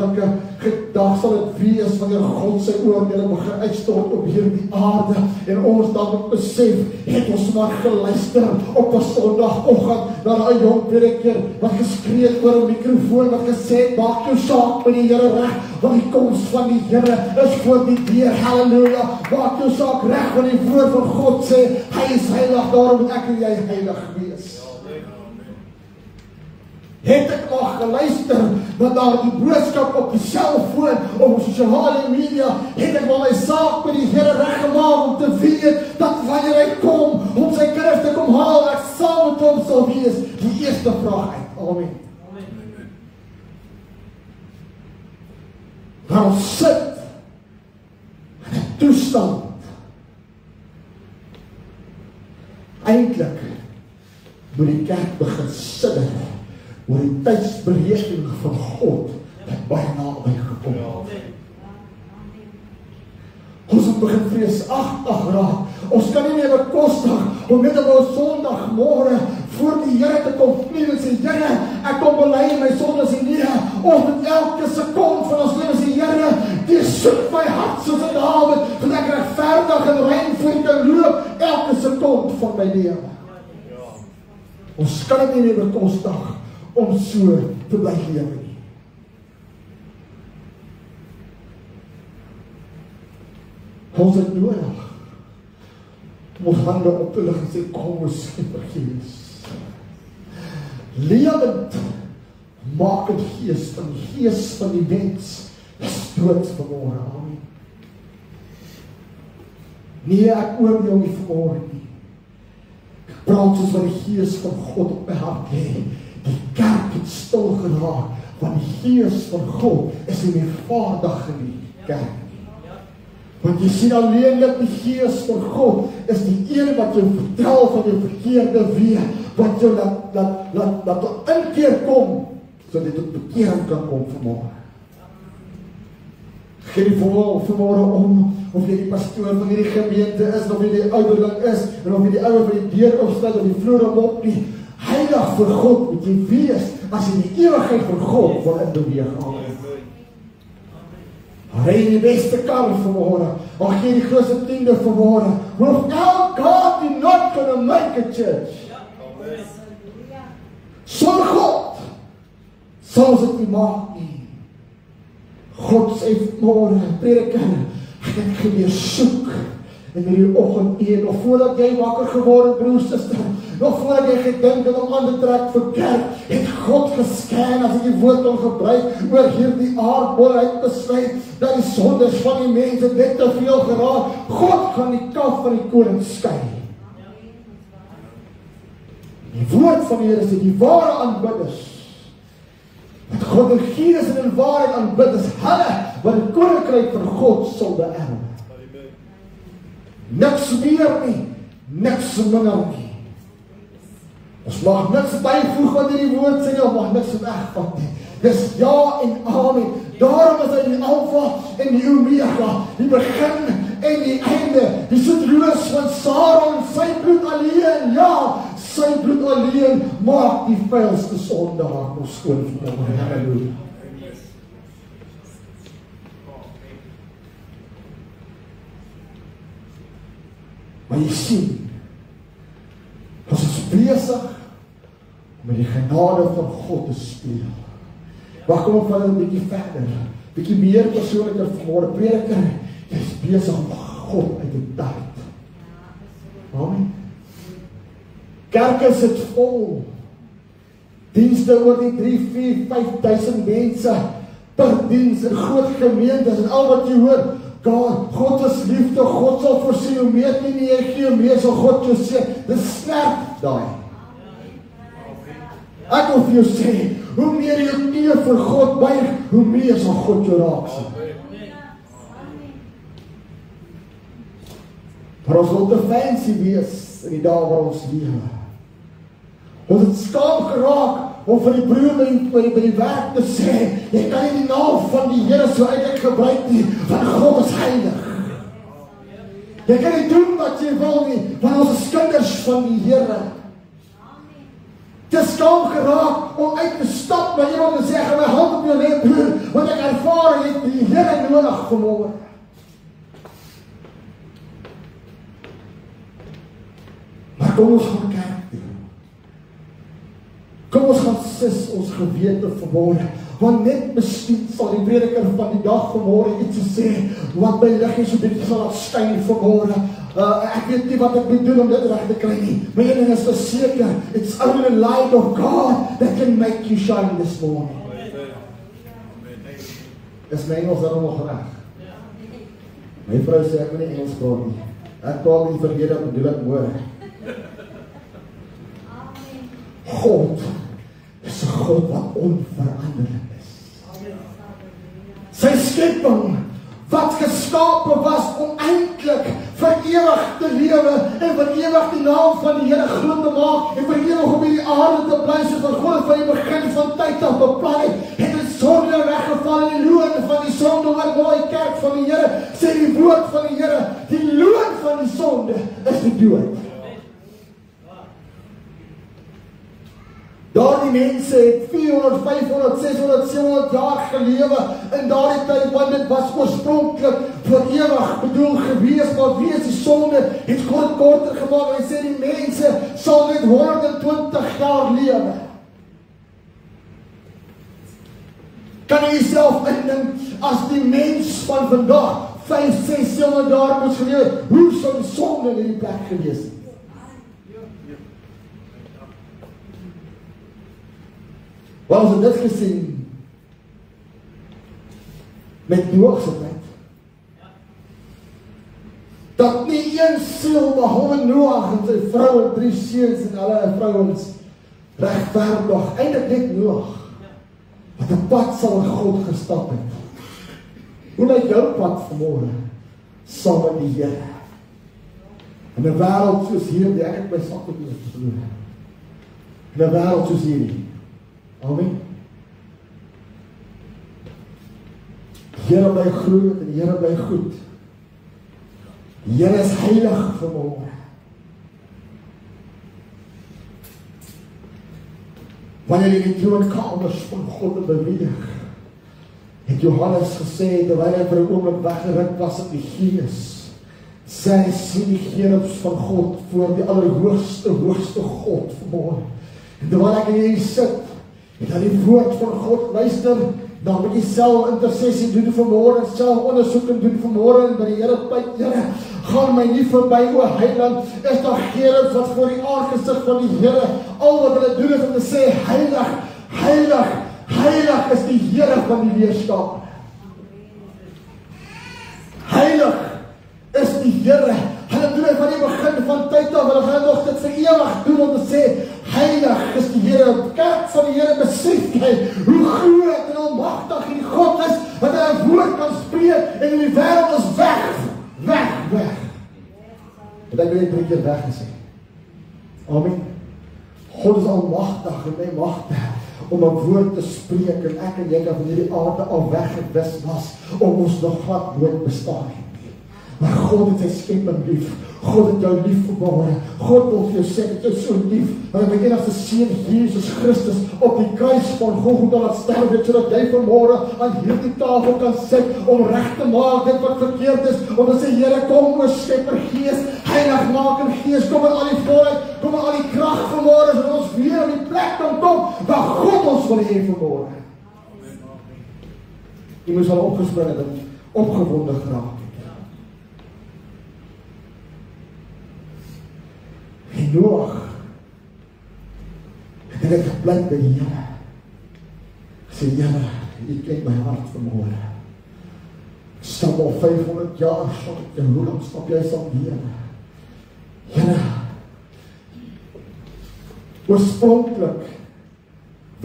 dag sal dit wees wanneer God sy oordeele begin uitstort op hierdie aarde en ons dan moet besef, het ons maar geluister op 'n Sondagoggend na 'n jong prediker wat geskree het oor 'n mikrofoon wat gesê het, maak jou saak met die Here reg, want die koms van die Here is voor die deur. Halleluja, maak jou saak reg, want die woord van God sê, hy is heilig, daarom moet ek en jy heilig wees. Het ek maar geluister na daardie boodskap op die selfoon of op sosiale media, het ek maar my saak met die Here reggemaak om te weet dat wanneer hy kom om sy kinders te kom haal, ek saam met hom sal wees. Die eerste vraag uit. Amen. Maar ons sit in 'n toestand eintlik moet die kerk begin sidder oor die tydsberekening van God wat baie naby gekom het. Ons moet begin vreesagtig raak. Ons kan nie meer bekostig om net op 'n Sondagmôre voor die Here te kom kniel en sê, Here, ek kom bely my sondes en nie. Ons moet elke sekond van ons lewe sê, Here, jy soek my hart soos 'n Dawid, dat ek regverdig en rein voor U kan loop elke sekond van my lewe. Ons kan dit nie meer bekostig om so te bly lewe nie. Ons het nodig om ons hande op te lig en sê, kom ons Gees. Lewend makend Gees van die Gees van die mens is dood vanmôre. Amen. Nee, ek oordeel nie vanmôre nie. Ek praat soos wat die Gees van God op my hart lê. Die kerk het stil geraak, want die Gees van God is nie meer vaardig in die kerk. Want jy sien alleenlik die Gees van God is die een wat jou vertel van jou verkeerde weë, wat jou laat inkeer kom, sodat jy tot bekering kan kom vanmôre. Geen vanmôre om, of jy die pastoor van hierdie gemeente is, of jy die ouderling is, en of jy die ouer van die deur opsluit, of die vloer op nie. Heilig vir God moet jy wees, as jy die ewigheid vir God wil inbeweeg. Ry die beste kar vanmôre, al gee die grootste tiende vanmôre. Without God, you're not gonna make a church. Sonder God sal ons dit nie maak nie. God sê vanmôre, prediker, ek het geweer soek in hierdie oggend een, nog voordat jy wakker geword, broer, suster, nog voordat jy gedink het om aan te trek vir kerk, het God gesken, as ek die woord kon gebruik, oor hierdie aardbol uitbesluit, dat die sondes van die mense net te veel geraak. God gaan die kalf van die koring skei. Die woord van die Here is die ware aanbidders. Wat God in gees en in waarheid aanbid is hulle wat die koninkryk van God sal beerwe. Niks meer nie, niks minder nie. Ons mag niks byvoeg wat hierdie woord sê, ons mag niks wegvat nie. Dis ja en amen. Daarom is hy die Alpha en die Omega, die begin en die einde, die soetloos van Saron, sy bloed alleen, ja, sy bloed alleen maak die vuilste sondaar ons skoon vanmôre. Halleluja. Maar jy sien, ons is besig om met die genade van God te speel. Maar kom op van 'n bietjie verder, bietjie meer persoonliker vanmôre. Prediker, jy is besig om God uit die tyd. Amen. Kerke sit vol. Dienste oor die 3, 4, 5,000 mense per diens in groot gemeentes en al wat jy hoor, God is liefde, God sal voorsien, hoe meer nie jy gee, hoe meer sal God jou sê. Dis skerp daai. Ek wil vir jou sê, hoe meer jy knie vir God buig, hoe meer sal God jou raak sien. Maar ons wil te fancy wees in die dae waar ons lewe. Ons het skaam geraak om vir die broer by die werk te sê, jy kan nie die naam van die Here so uitlik gebruik nie, want God is heilig. Jy kan nie doen wat jy wil nie, want ons is kinders van die Here. Jy het skaam geraak om uit te stap na iemand te sê, my hand op jou neem broer, want ek ervaar het die Here nodig vanmôre. Maar kom ons gaan kerk toe. Kom ons gaan sis ons gewete vanmôre, want net miskien sal die prediker van die dag vanmôre iets sê, wat my liggie so bietjie sal laat skyn vanmôre. Ek weet nie wat ek moet doen om dit reg te kry nie, maar een ding is verseker, it's only the light of God that can make you shine this morning. Is my Engels daarom nog reg? My vrou sê ek moet nie Engels praat nie. Ek praat in die verlede, ek bedoel ek hoor. God is 'n God wat onveranderlik is. Sy skepping wat geskape was om eintlik vir ewig te lewe en vir ewig die naam van die Here groot te maak en vir ewig op hierdie aarde te bly soos wat God van die begin van tyd af beplan het, het die sonde weggeval en die loon van die sonde wat mooi kerk van die Here sê die woord van die Here, die loon van die sonde is die dood. Daardie mense het 400, 500, 600, 700 jaar gelewe in daardie tyd, want dit was oorspronklik vir ewig bedoel gewees, maar wees die sonde het God korter gemaak en hy sê die mense sal net 120 jaar lewe. Kan jy jouself indink as die mens van vandag 5, 6, 700 jaar moes gelewe, hoe sou die sonde in die plek gewees het? Want ons het dit gesien met Noag se tyd. Dat nie een siel behalwe Noag en sy vrou en 3 seuns en hulle vrouens regverdig, eintlik net Noag, wat 'n pad saam met God gestap het. Hoe lyk jou pad vanmôre saam met die Here? In 'n wêreld soos hierdie, ek het my sak op verloor. In 'n wêreld soos hierdie. Amen. Die Here bly groot en die Here bly goed. Die Here is heilig vanmôre. Wanneer jy die troonkamers van God beweeg, het Johannes gesê, terwyl hy vir 'n oomblik weggeruk was in die gees, sê hy sien die gerubs van God voor die allerhoogste God vanmôre. En terwyl ek hier sit, en dan die woord van God luister, dan moet jy self intersessie doen vanmôre, self ondersoek doen vanmôre en by die Here pleit, Here, gaan my nie verby o Heiland, is daar gerubs wat voor die aangesig van die Here, al wat hulle doen is om te sê, heilig, heilig, heilig is die Here van die weerskaper. Heilig is die Here. Hulle doen dit van die begin van tyd af, hulle gaan nog dit vir ewig doen om te sê, heilig is die Here. Kerk van die Here besef jy hoe groot en almagtig die God is, wat hy 'n woord kan spreek en in die wêreld is weg. Het ek net 3 keer weg gesê. Amen. God is almagtig en hy magtig om 'n woord te spreek en ek en jy kan van hierdie aarde al weggewis was om ons nog glad nooit bestaan het. Maar God het sy skepping lief. God het jou lief vanmôre. God wil vir jou sê dat jy so lief, dat hy my enigste seun Jesus Christus op die kruis van Golgotha laat sterf het, sodat jy vanmôre aan hierdie tafel kan sit om reg te maak dit wat verkeerd is, om te sê, Here, kom o Skepper Gees, heilig maak in Gees, kom met al die volheid, kom met al die krag vanmôre, sodat ons weer op die plek kan kom waar God ons wil hê vanmôre. Jy moes al opgespring het en opgewonde geraak. En Noag het ek gepleit by die Here. Sê, Here, jy ken my hart vanmôre. Stap al 500 jaar, en hoe lang stap jy saam weer? Here, oorspronklik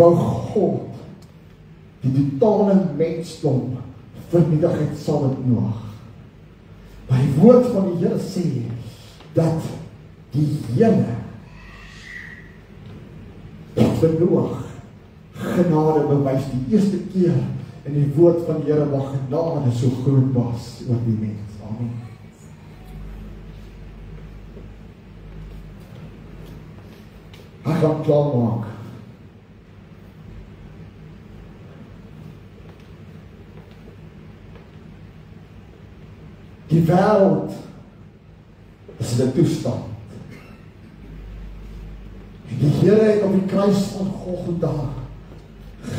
wou God die totale mensdom vernietig het saam met Noag. Maar die woord van die Here sê dat die Here vir Noag genade bewys die eerste keer in die woord van die Here waar genade so groot was oor die mens. Amen. Ek gaan klaarmaak. Die wêreld is in 'n toestand. En die Here het op die kruis van Golgotha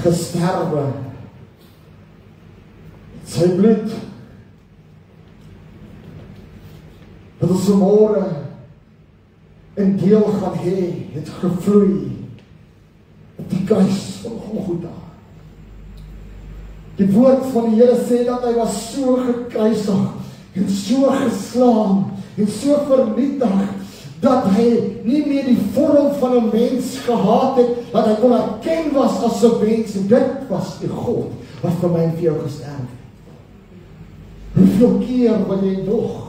gesterwe. Sy bloed wat ons vanmôre in deel gaan hê, het gevloei op die kruis van Golgotha. Die woord van die Here sê dat hy was so gekruisig en so geslaan en so vernietig dat hy nie meer die vorm van 'n mens gehad het, dat hy kon erken was as 'n mens, en dit was die God wat vir my en vir jou gesterf het. Hoeveel keer wil jy nog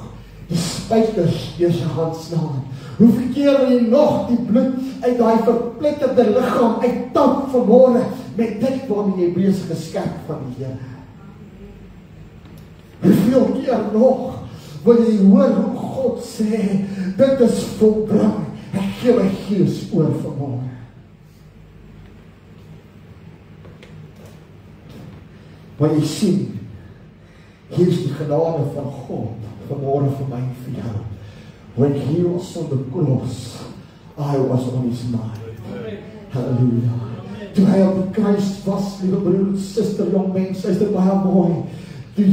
die spykers deur sy hand slaan? Hoeveel keer wil jy nog die bloed uit daai verpletterde liggaam uittamp vanmôre met dit waarmee jy besig geskerp van die Here? Hoeveel keer nog wil jy hoor hoe God sê, dit is volbring, ek gee my gees oor vanmôre. Maar jy sien, hier is die genade van God vanmôre vir my en vir jou. When he was on the cross, I was on his mind. Halleluja. Toe hy op die kruis was, liewe broer en suster, jong mens, is dit baie mooi. Toe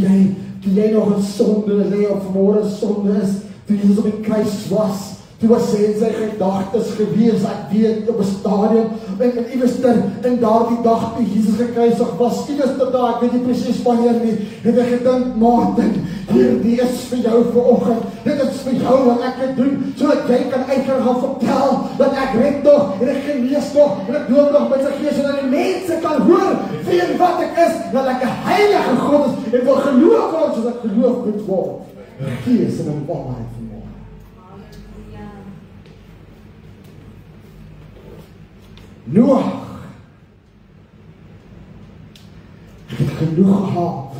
jy nog in sonde lê, of vanmôre sonde is, toe Jesus op die kruis was, toe was hy in sy gedagtes gewees, ek weet, op 'n stadium, en iewester in daardie dag toe Jesus gekruisig was, iewester daar, ek weet nie presies wanneer nie, het hy gedink, Martin, hierdie is vir jou vanoggend, dit is vir jou wat ek het doen, sodat jy kan gaan vertel, dat ek red nog, en ek genees nog, en ek doop nog met sy gees, en dat die mense kan hoor, wie en wat ek is, dat ek 'n heilige God is, en wil geloof word, soos ek geloof moet word, gees en in waarheid vanmôre. Noag het genoeg gehad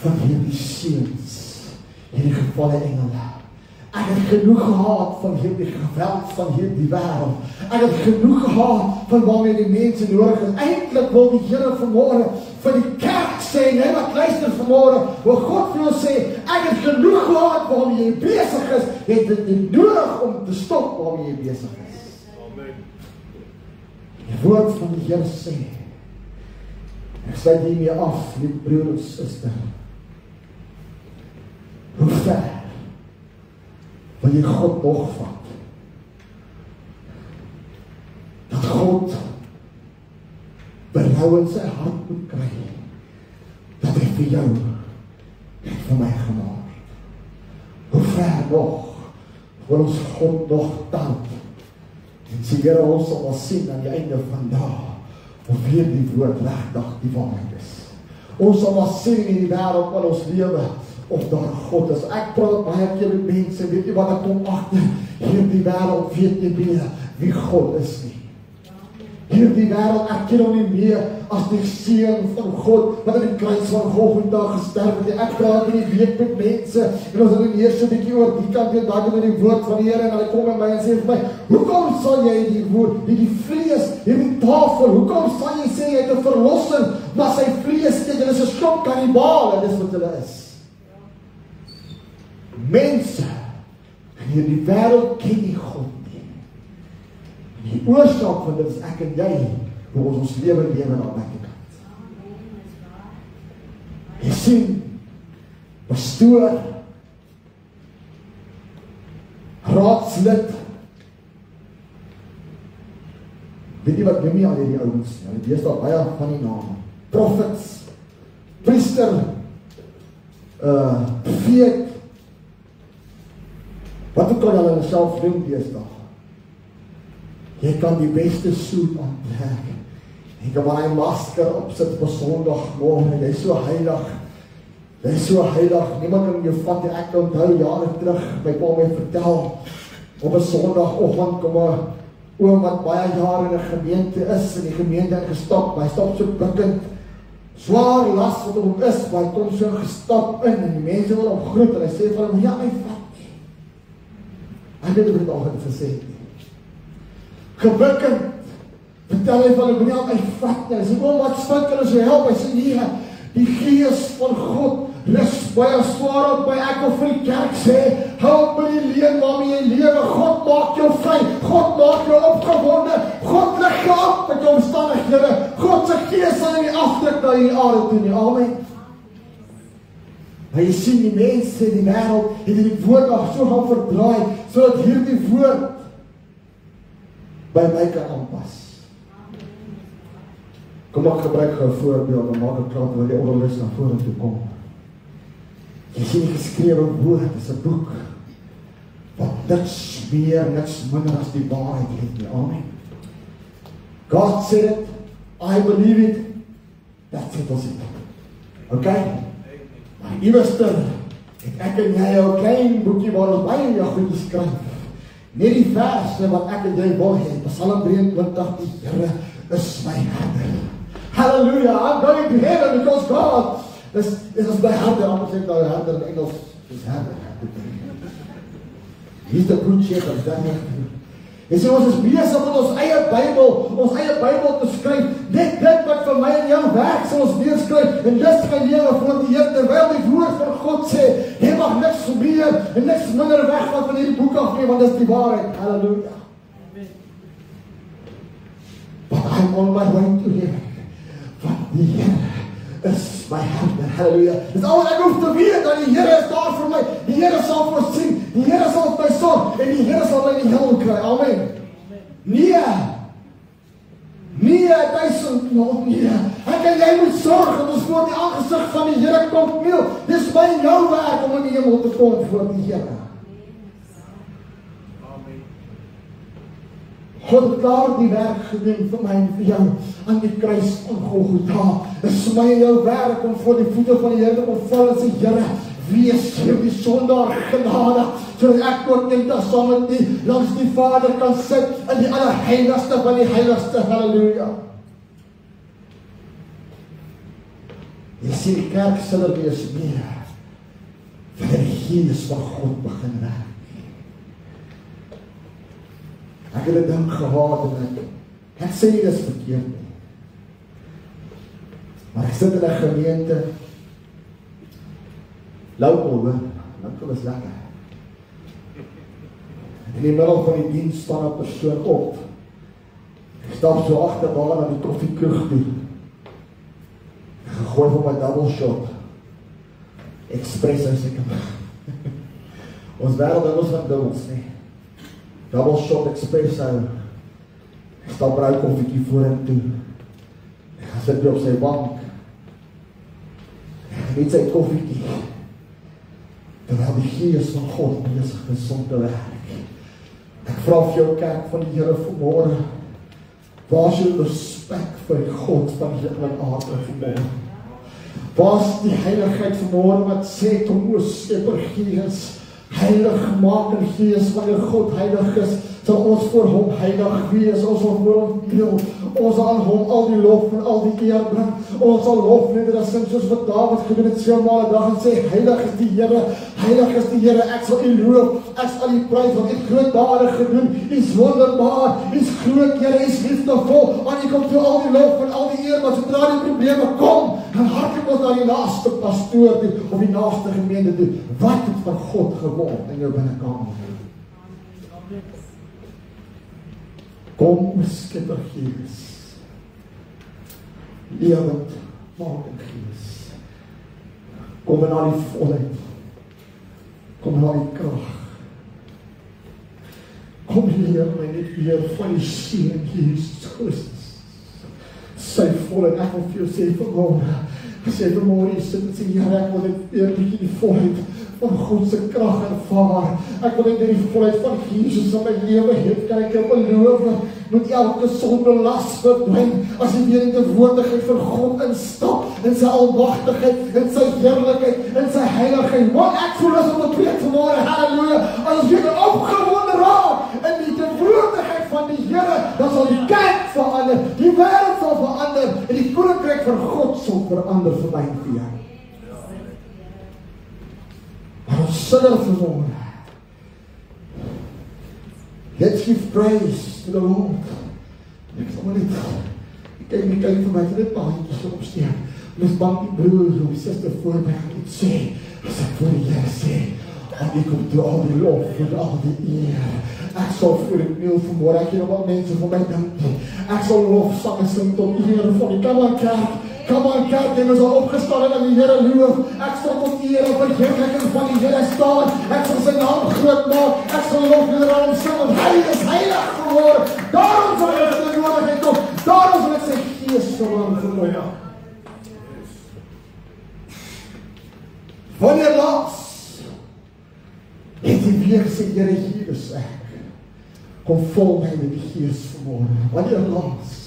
van hierdie seuns, hierdie gevalle engele. Ek het genoeg gehad van hierdie geweld van hierdie wêreld. Ek het genoeg gehad van waarmee die mense nodig is. Eintlik wil die Here vanmôre vir die kerk sê, nee, wat luister vanmôre, wil God vir ons sê, ek het genoeg gehad waarmee jy besig is, het dit nie nodig om te stop waarmee jy besig is. Die woord van die Here sê, ek sluit hiermee af, lieve broer en suster, hoe ver wil jy God nog vat? Dat God berou in sy hart moet kry, dat hy vir jou en vir my gemaak. Hoe ver nog wil ons God nog tand? En sê, Here, ons sal wel sien aan die einde van dae, of weer die woord regtig die waarheid is. Ons sal wel sien in die wêreld wat ons lewe, of daar God is. Ek praat baie keer met mense, weet jy wat ek kom agter? Hierdie wêreld weet nie meer wie God is nie. Hierdie wêreld erken hom nie meer as die seun van God, wat in die kruis van Golgotha gesterf het. Ek praat in die week met mense, en ons het eers 'n bietjie oor die kant en daai met die woord van die Here, en hulle kom by my en sê vir my, hoekom sal jy die woord, die vlees, hierdie tafel, hoekom sal jy sê jy het 'n verlosser, maar sy vlees eet, hulle is 'n skop kannibale, dis wat hulle is. Mense in hierdie wêreld ken nie God nie. En die oorsaak van dit is ek en jy, hoe ons lewe lewe aan my kant. Jy sien, pastoor, raadslid, weet jy wat noem jy al hierdie ouens? Nou, die is daar baie van die name. Prophets, priester, profeet, wat ook al hulle self noem deesdae. Jy kan die beste soet aantrek En kan maar hy masker opsit op 'n Sondagmorgen, jy is so heilig. Jy is so heilig, niemand kan jou vat, ek onthou jare terug, my pa my vertel, op 'n Sondagoggend kom 'n oom wat baie jare in 'n gemeente is, in die gemeente gestap, hy stap so bukkend, swaar las wat hom is, maar hy kom so gestap in, en die mense wil hom groet, en hy sê vir hom, ja, my vat nie. Hy weet dit al gesê nie. Gebukkend, vertel hy van hom, nie al my vat nie, hy sê, wat spink kan ons jou help? Hy sê, nee, die Gees van God, rus baie swaar op my, ek wil vir die kerk sê, hou op met die leen waarmee jy lewe, God maak jou vry, God maak jou opgewonde, God lig jou op met jou omstandighede, God se Gees sal in die afdruk na die aarde toe nie, amen. Maar jy sien die mense in die wêreld, het die woord nog so gaan verdraai, sodat hierdie woord by my kan aanpas. Kom ek gebruik gou 'n voorbeeld, en maak ek klaar terwyl die onderwys na vorentoe kom. Jy sien die geskrewe woord is 'n boek wat niks meer, niks minder as die waarheid het nie. Amen. God said it, I believe it, that's it ons het. Okay? Maar iewester het ek en jy 'n klein boekie waar ons baie goed geskryf. Net die verse wat ek en jy wil hê, Psalm 23, die Here is my herder. Hallelujah, I'm going to heaven because God is my herder. Anders sê nou herder in Engels is herder. He's the good shepherd, is dat nie? En so ons is besig met ons eie Bybel te skryf, net dit wat vir my en jou werk, sal ons neerskryf, en dis my lewe voor die Here, terwyl die woord van God sê, jy mag niks meer en niks minder wegvat van hierdie boek af nie, want dis die waarheid. Hallelujah. But I'm on my way to heaven. Want die Here is my herder. Halleluja. Dis al wat ek hoef te weet, dat die Here is daar vir my. Die Here sal voorsien. Die Here sal my sorg en die Here sal my in die hemel kry. Amen. Nee. Nee, 1000 nog nee. Ek en jy moet sorg dat ons voor die aangesig van die Here kom kniel. Dis my en jou werk om in die hemel te kom voor die Here. God het daar die werk gedoen vir my en vir jou aan die kruis van Golgotha. Dit is vir my en jou werk om voor die voete van die Here te kom val en sê, Here, wees hier die sondaar genade, sodat ek ook eendag saam met U langs die Vader kan sit in die allerheiligste van die heiligste. Halleluja. Jy sien, die kerk sal er wees meer, wanneer die Gees van God begin werk. Ek het 'n ding gehad en ek sê nie dis verkeerd nie. Maar ek sit in 'n gemeente, local is lekker. In die middel van die diens staan 'n persoon op. Ek stap so agterbaan na die koffiekroeg toe. Ek gooi vir my double shot. Espresso seker. Ons wêreld het ons van dubbels nie. Double shot espresso. Ek stap brou koffiekie vorentoe. Ek sit op sy bank. Ek geniet sy koffiekie. Terwyl die Gees van God besig is om te werk. Ek vra vir jou kerk van die Here vanmôre, waar is jou respek vir die God van die hemel en aarde vanmôre? Waar is die heiligheid vanmôre wat sê kom o Skepper Gees, heilig maak en Gees, wanneer God heilig is, sal ons voor hom heilig wees, ons sal voor hom deel, ons sal aan hom al die lof en al die eer bring, ons sal lofliedere sing soos wat Dawid gedoen het 7 maal 'n dag en sê, heilig is die Here, ek sal U loof, ek sal U prys, want U het groot dade gedoen, U is wonderbaar, U is groot, Here, U is liefdevol, aan U kom toe al die lof en al die eer, maar sodra die probleme kom, dan hardloop ons na die naaste pastoor toe, of die naaste gemeente toe, wat het van God geword in jou binnekamer? Kom, o Skepper Gees, lewend maak Gees, kom in al die volheid, kom in al die krag, kom leer my net weer van die Seun Jesus Christus, sy volheid. Ek wil vir jou sê vanmôre, jy sit en sê, Here, ek wil net weer bietjie die volheid van God se krag ervaar. Ek wil net die volheid van Jesus in my lewe hê. Kan ek jou beloof, moet elke sonde las verdwyn as jy weer in die woordigheid vir God instap, in sy almagtigheid, in sy heerlikheid, in sy heiligheid. Wat ek voel as om te preek vanmôre, halleluja, as jy opgewonde raak in die teenwoordigheid van die Here, dan sal die kerk verander, die wêreld sal verander en die koninkryk van God sal verander vir my en vir jou. Maar ons sing vanmôre. Let's give praise to the Lord. Ek sal maar net, kyk vir my, dit paadjies opsteek. Mes bang die broers of die sister voor my het sê, as ek voor die Here sê, en ek kom toe al die lof en al die eer. Ek sal voor die kniel vanmôre, ek hier nog wat mense van my dink. Ek sal lofsange sing tot eer van die Come on kerk, jy is al opgestaan en aan die Here loof. Ek sal tot eer en verheerliking van die Here staan. Ek sal sy naam groot maak. Ek sal lofliedere aan hom sing, want hy is heilig geword. Daarom sal ek sy teenwoordigheid kom. Daarom sal ek sy gees verlang vermooi. Wanneer laas het die weer sê, Here, hier is ek. Kom vol my met die gees vanmôre. Wanneer laas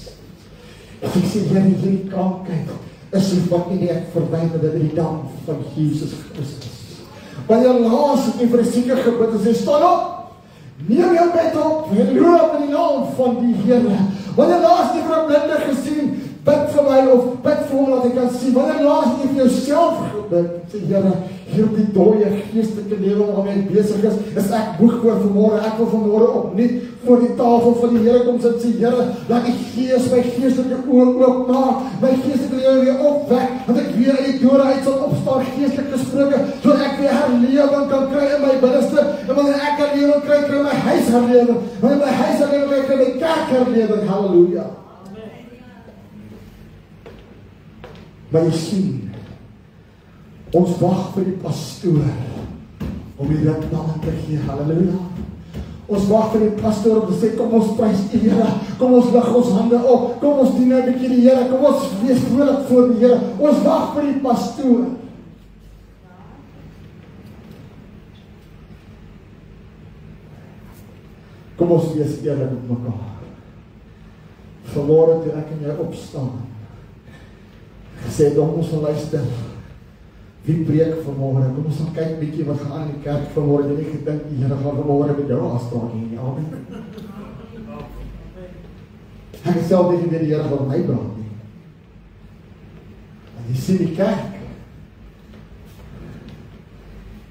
as ek sê, Here, hierdie krankheid is nie wat nie ek verwyder dit in die naam van Jesus Christus. Wanneer laas het jy vir 'n sieke gebid en sê, staan op, neem jou bed op, en loop in die naam van die Here. Wanneer laas jy vir 'n blinde gesien, bid vir my of bid vir hom dat ek kan sien. Wanneer laas jy vir jouself gebid, sê Here, hier op die dooie geestelike lewe waarmee ek besig is ek moeg voor vanmôre. Ek wil vanmôre opnuut voor die tafel van die Here kom sit, sê Here, laat die Gees my geestelike oë oopmaak, my geestelike lewe weer opwek, dat ek weer uit die dode uit sal opstaan, geestelik gesproke, sodat ek weer herlewing kan kry in my binneste. En wanneer ek herlewing kry my huis herlewing. Wanneer my huis herlewing kry my kerk herlewing. Halleluja. Maar jy sien, ons wag vir die pastoor om die ritnaam te gee. Halleluja. Ons wag vir die pastoor om te sê, kom ons prys die Here, kom ons lig ons hande op, kom ons dien 'n bietjie die Here, kom ons wees vrolik voor die Here. Ons wag vir die pastoor. Kom ons wees eerlik met mekaar. Vanmôre toe ek en jy opstaan, gesê, ons sal luister. Wie preek vanmôre? Kom ons gaan kyk bietjie wat gaan aan in die kerk vanmôre. Jy het nie gedink die Here gaan vanmôre met jou aanstaan nie. Amen. Ek het self nie weet die Here gaan my brand nie. En jy sien die kerk.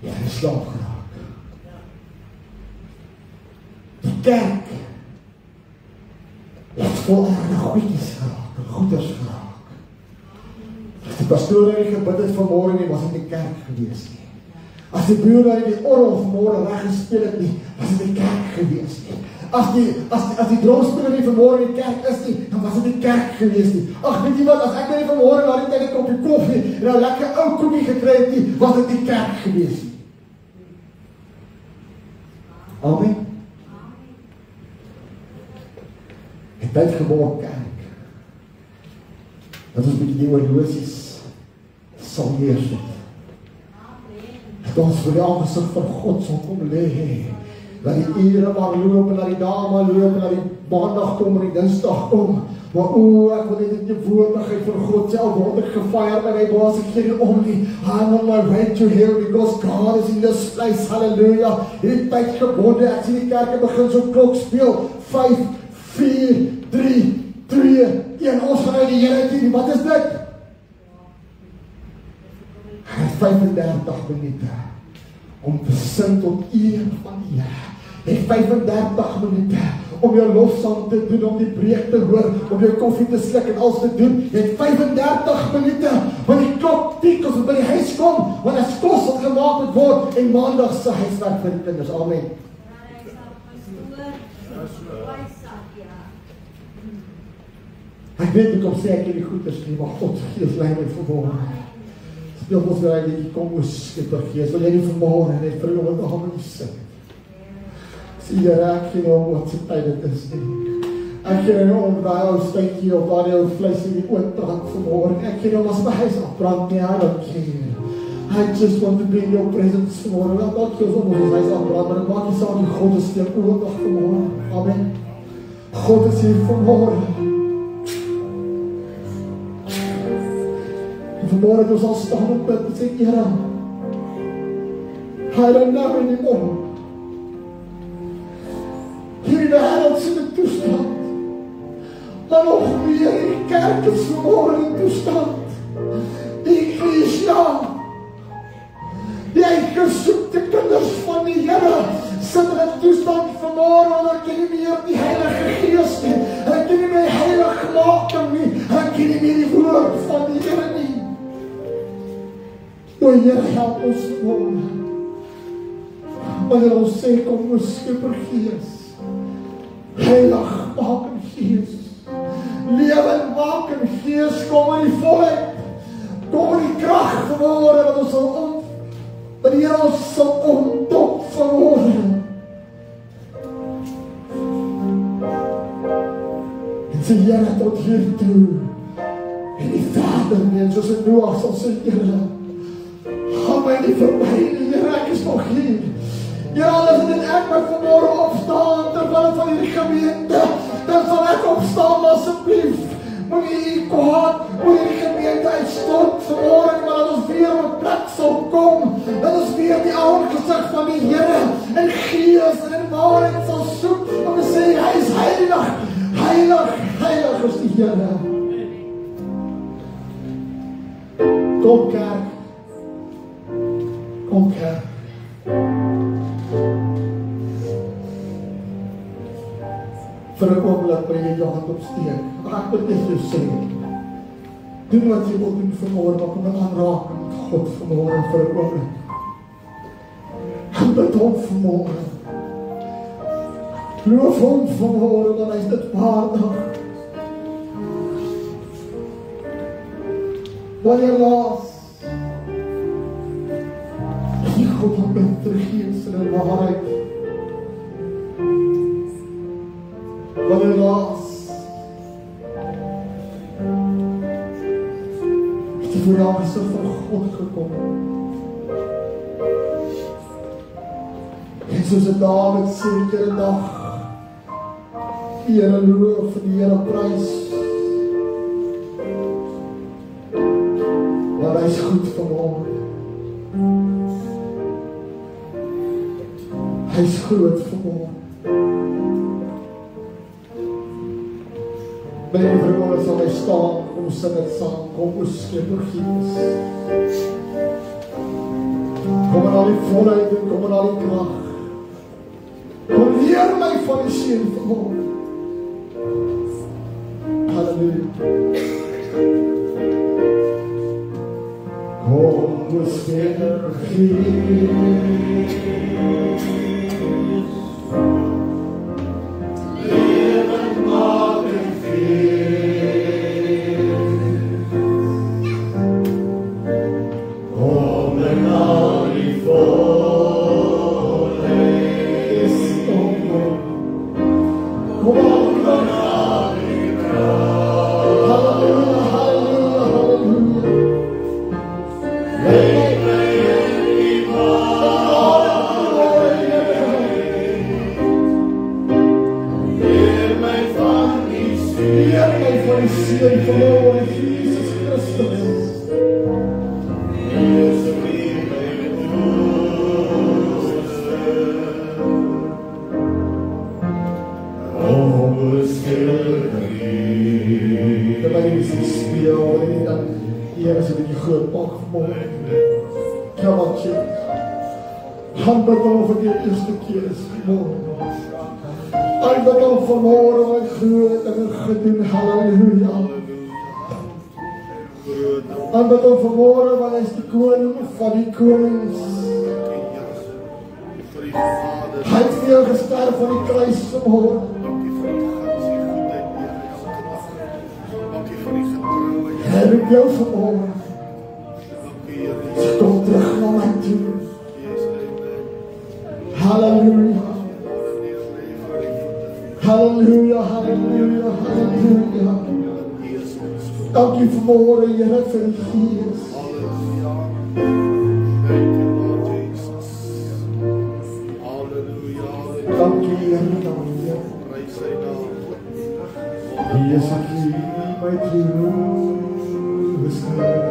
Ja, hy slaap geraak. Die kerk het vol goedjies geraak, goeders geraak. Die pastoor het gebid het vanmôre nie, was dit die kerk gewees nie. As die broer daar die orgel vanmôre reg gespeel het nie, was dit die kerk gewees nie. As die drumspeler nie vanmôre in die kerk is nie, dan was dit die kerk gewees nie. Ag, weet jy wat, as ek nie vanmôre na die tyd 'n koppie koffie en 'n lekker ou koekie gekry het nie, was dit die kerk gewees nie. Amen. Het tyd geword kerk. Dat ons met die horlosies sal neersit. Dat ons vir die aangesig van God sal kom lê. Dat die ure maar loop en dat die dae maar loop en dat die maandag kom en die dinsdag kom. Maar ek wil net die woordigheid van God self word ek gefire by my baas. Ek gee nie om nie. I'm on my way to here because God is in this place. Hallelujah. Hierdie tyd gebonde. Ek sien die kerke begin so klok speel. 5, 4, 3, 2, 1, ons gaan uit die Here dien. Wat is dit? Hy het 35 minute om te sing tot eer van die Here. Hy het 35 minute om jou lofsang te doen, om die preek te hoor, om jou koffie te sluk en alles te doen. Jy het 35 minute, want die klok tik as ons by die huis kom, want as kos wat gemaak moet word en maandag se huiswerk vir die kinders. Amen. Ek weet nie kom sê ek hierdie goeders nie, maar God se Gees lei my vanmôre. Speel ons weer uit die kom ons Skepper Gees, wil jy nie vanmôre net vir jou wat hom sing. Sien jy raak nie om wat se tyd dit is nie. Ek gee nou om daai ou steentjie of daai ou vleis in die oond brand vanmôre. Ek gee nou as my huis afbrand nie, I don't care. I just want to be in your presence vanmorgen. Wel, dalk jy ons om ons huis aanbrand, maar dit maak nie saak nie, God is hier oordag vanmorgen. Amen. God is hier vanmorgen. En vanmorgen het ons al staan op bid en sê, Here, I don't know anymore. Hierdie wêreld se toestand. Maar nog meer in die kerk is vanmorgen in toestand. Die Iglesia, die uitgesoekte kinders van die Here, sit in 'n toestand vanmorgen, want ek ken nie meer die Heilige Gees nie, ek ken nie meer die heilige making nie, ek ken nie meer die woord van die Here nie. O Here, help ons vanmorgen. Wanneer ons sê, kom ons Skeppergees, heilig maak in Gees, lewend maak in Gees, kom in die volheid, kom in die krag vanmorgen, dat ons sal dat die Here ons sal ontdop vanmorgen. En sê, Here, tot hier toe, en die Vader neem, soos in Noach sal sê, Here, gaan my nie verby nie, Here, ek is nog hier. Here, alles dit ek my vanmorgen opstaan, terwyl van hierdie gemeente, dan sal ek opstaan, asseblief. Moet jy kwaad, moet hierdie gemeente uitstort vanmorgen, maar dat ons weer op 'n plek sal kom, dat ons weer die aangesig van die Here in Gees en in waarheid sal soek, om te sê, hy is heilig, heilig, heilig is die Here. Kom kerk, kom kerk. Vir 'n oomblik wil jy jou hand opsteek. Ek wil net jou sê, doen wat jy wil doen vanmorgen, maar kom in aanraking met God vanmorgen vir 'n oomblik. En bid hom vanmorgen. Loof hom vanmorgen, want hy is dit waardig. Wanneer laas die God hom met Gees en in waarheid. Wanneer laas het jy voor die aangesig van God gekom. En soos het David sê, iedere dag, die Here loof en die Here prys. Want hy is goed vanmorgen. Hy is groot vanmorgen. Ben jy vanmorgen sal hy staan, kom sing het saam, kom ons Skeppergees. Kom in al die volheid en kom in al die krag. Kom leer my van die seën vanmorgen. Halleluja. Kom ons Skeppergees. Prys sy naam. Yes, ek hier my troost kom ons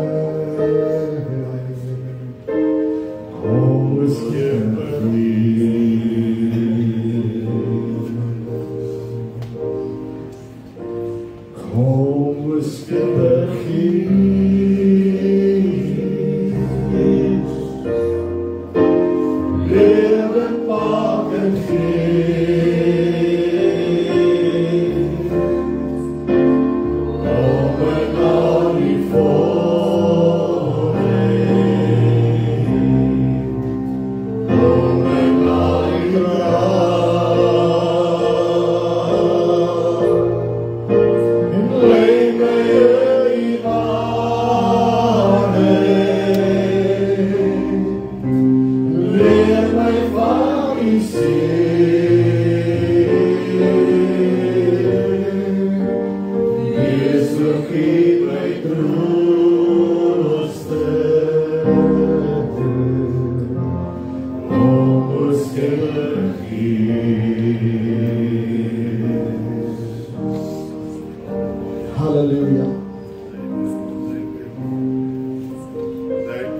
Halleluja.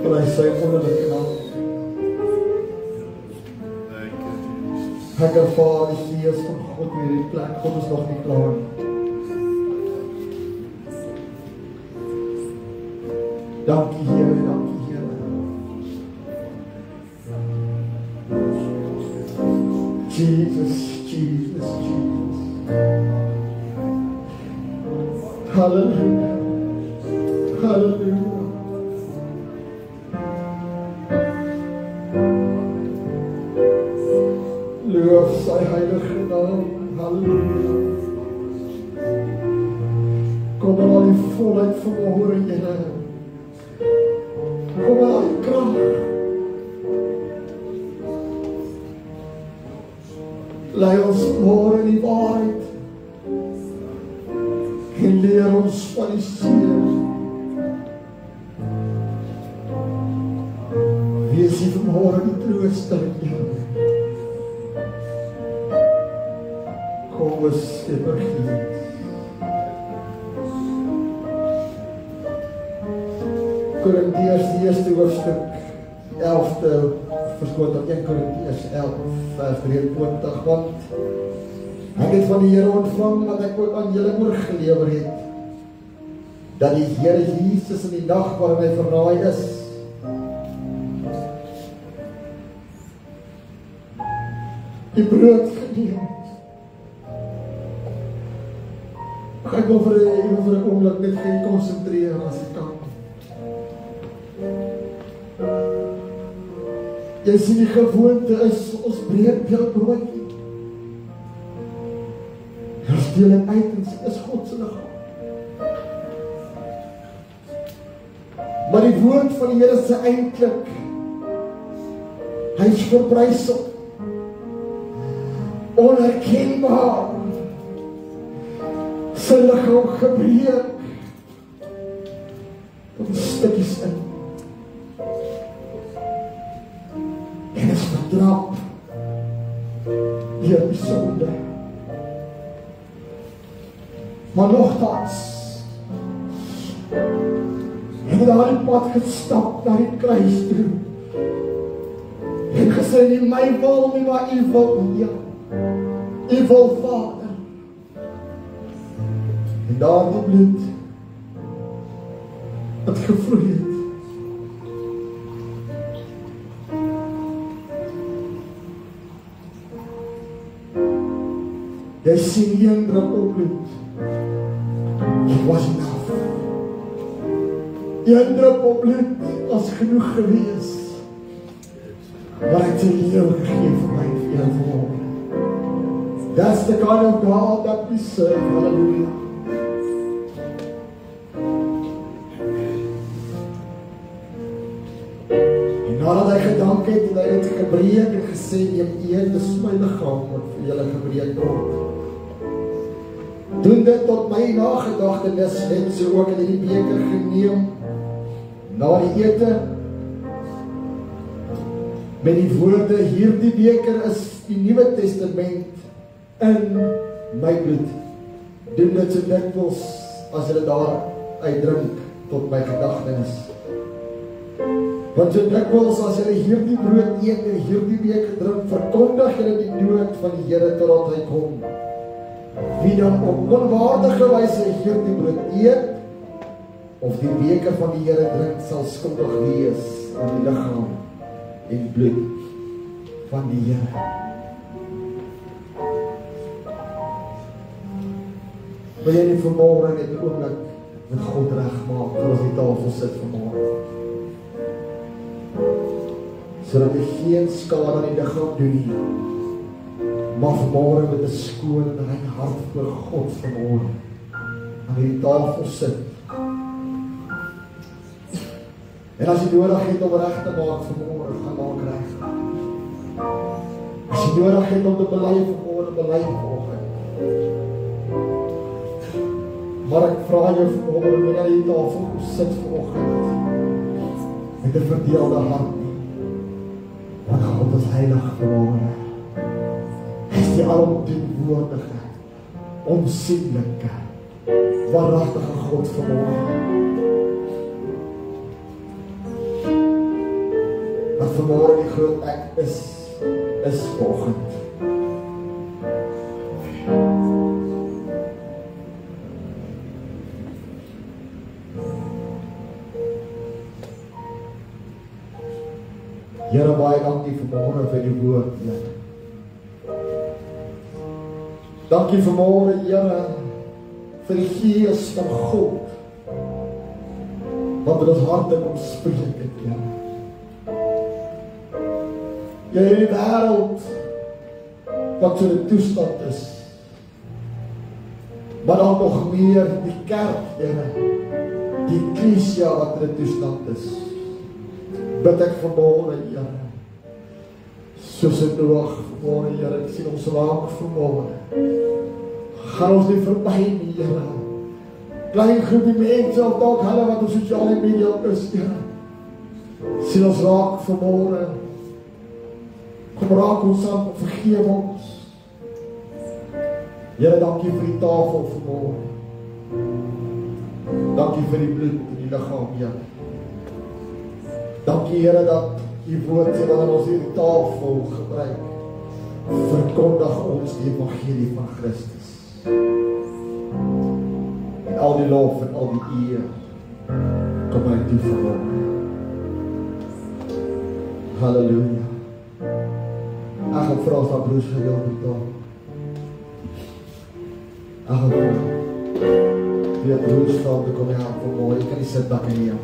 Prys sy wonderlike naam. Ek ervaar die Gees van God in hierdie plek. God is nog nie klaar nie. Dankie Here, dankie Here. Jesus, Jesus, Jesus. Hallelujah. Hallelujah. Loof sy heilige naam. Halleluja. Kom in al die volheid van môre, Here. Kom in al die krag. Lei ons môre in die waarheid. En leer ons van die seer. Wees jy vanmôre die trooster, Here. Kom ons Skepper Gees. Korintiërs die eerste hoofstuk 11de verskoot op 1 Korintiërs 11 vers 23, want ek het van die Here ontvang wat ek ook aan julle oorgelewer het, dat die Here Jesus in die dag waarin hy verraai is, die brood geneem. Ek wil vir 'n oomblik net gekonsentreer as ek kan. Jy sien die gewoonte is, ons breek jou broodjie. Ons deel het uit en is God se liggaam. Maar die woord van die Here sê eintlik, hy is verbrysel, onherkenbaar, sy liggaam gebreek, tot stukkies in. En is vertrap deur die sonde. Maar nogtans het hy daar die pad gestap na die kruis toe en gesê, nie my wil nie, maar u wil, ja, u wil, Vader. En daar die bloed wat gevloei het, jy sien een druppel bloed, it was enough. Een druppel bloed was genoeg gewees, maar hy het sy lewe gegee vir my en vir jou vanmôre. That's the kind of God that we serve. Hallelujah. En nadat hy gedank het, en hy het gebreek en gesê, neem een, dis my liggaam wat vir julle gebreek word. Doen dit tot my nagedagtenis, net so ook in die beker geneem, na die ete, met die woorde, hierdie beker is die Nuwe Testament in my bloed. Doen dit so dikwels as julle daar uitdrink tot my gedagtenis. Want so dikwels as julle hierdie brood eet en hierdie beker drink, verkondig julle die dood van die Here totdat hy kom. Wie dan op onwaardige wyse hierdie brood eet of die beker van die Here drink, sal skuldig wees aan die liggaam en bloed van die Here. Wil jy nie vanmôre net 'n oomblik met God regmaak voor ons die tafel sit vanmôre? Sodat jy geen skade aan die liggaam doen nie, maar vanmôre met 'n skoon en rein hart voor God vanmôre aan die tafel sit. En as jy nodig het om reg te maak vanmôre, gaan maak reg. As jy nodig het om te bely vanmôre, bely vanoggend. Maar ek vra jou vanmôre, moet jy die tafel sit vanoggend met 'n verdeelde hart nie. Want God is heilig vanmôre. Hy is die alomteenwoordige, onsigbare, waaragtige God vanmôre. Dat vanmôre die groot ek is volgend. Here, baie dankie vanmôre vir die woord, Here. Dankie vanmôre, Here, vir die Gees van God wat in ons harte kom spreek het, Here. Jy in die wêreld wat so 'n toestand is, maar dan nog meer die kerk, Here, die eklesia wat in 'n toestand is. Bid ek vanmôre, Here, soos in Noag vanmôre, Here, ek sien ons waak vanmôre. Gaan ons nie verby nie, Here. Klein groepie mense of dalk hulle wat op sosiale media is, Here. Sien ons raak vanmôre. Kom raak ons aan, vergeef ons. Here, dankie vir die tafel vanmôre. Dankie vir die bloed en die liggaam, Here. Dankie, Here, dat die woord wat aan ons hierdie tafel gebruik, verkondig ons die evangelie van Christus. En al die lof en al die eer kom uit U vanmôre. Halleluja. Ek gaan vra as daar broers gereeld betaal. Ek gaan vra. Die broers staan te kom help vanmôre. Jy kan nie sit dak in jou.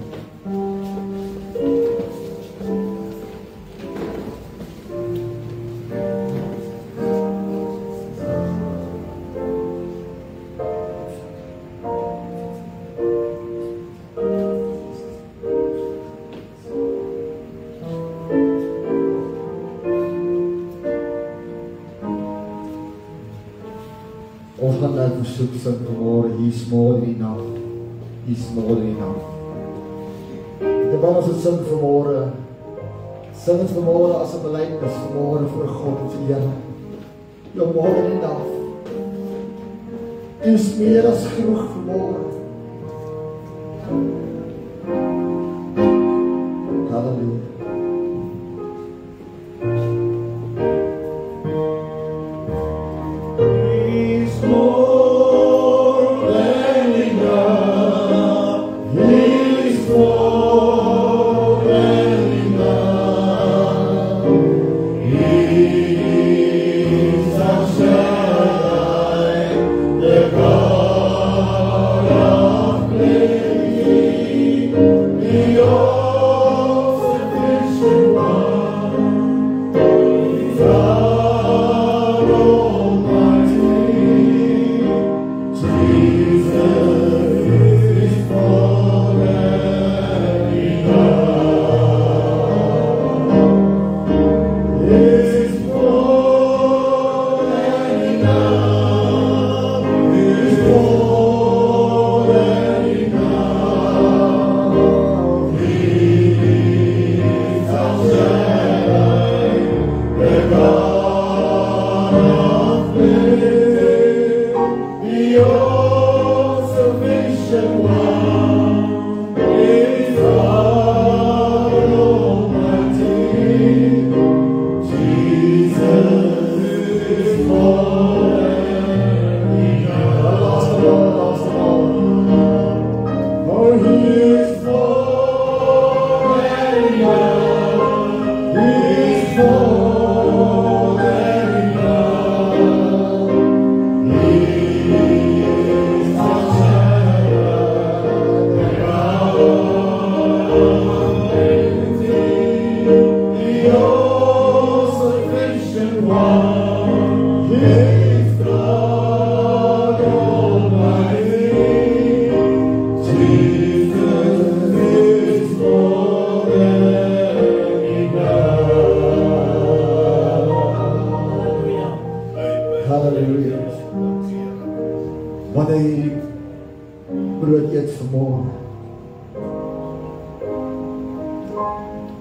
Versoek sing vanmôre, He's more than enough. He's more than enough. Terwyl ons dit sing vanmôre, sing dit vanmôre as 'n belydenis vanmôre voor God en vir Here. You're more than enough. U is meer as genoeg vanmôre. Halleluja. The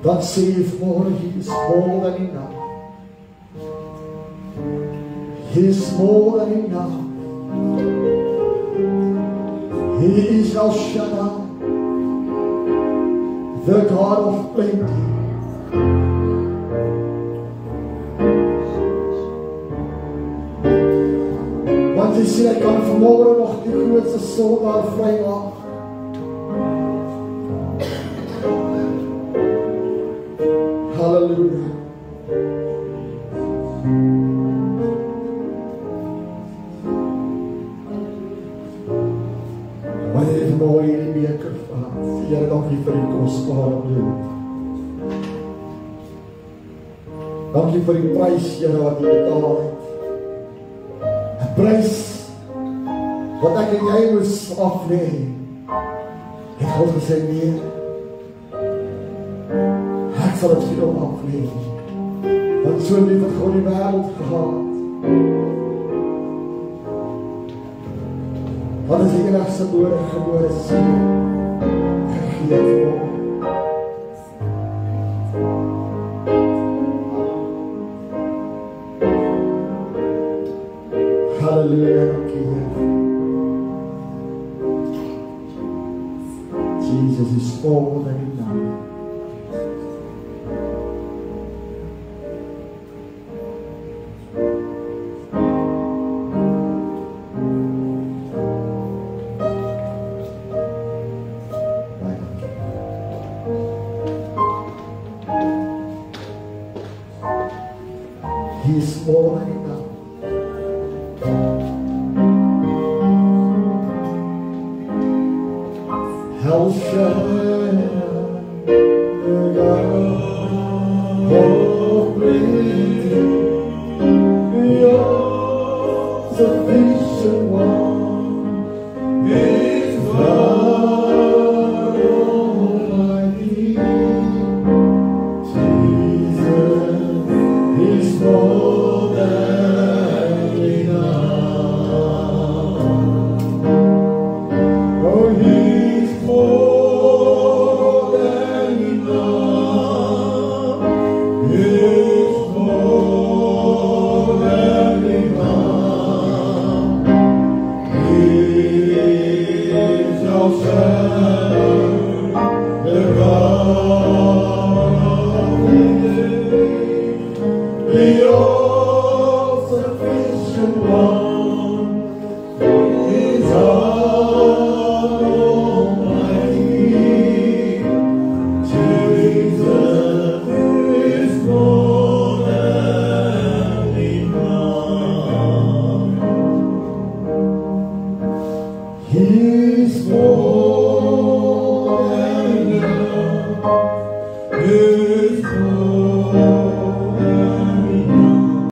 Dan sê jy vanmorgen, He is more than enough. He is more than enough. He is El Shaddai, the God of plenty. Want jy sê, ek kan vanmorgen nog die grootste sondaar vrymaak. Hallelujah. Wanneer jy vanmorgen in die beker vat, Here, dankie vir die kosbare bloed. Dankie vir die prys, Here, wat jy betaal het. 'n Prys wat ek en jy moes afneem. Ek het gesê nee. Ek sal het vir hom afneem. Want so lief het God die wêreld gehad. Wat is die enigste gebore seun gegee vir hom? Hallelujah, Jesus is more than enough. He is more than enough. El Shaddai, the God of plenty, the all-sufficient one, is God Almighty. Jesus is more than enough. Oh, He's more than enough. He's more than enough. He is El Shaddai, the God of plenty, the all-sufficient one. He's God Almighty. Jesus is more than enough. He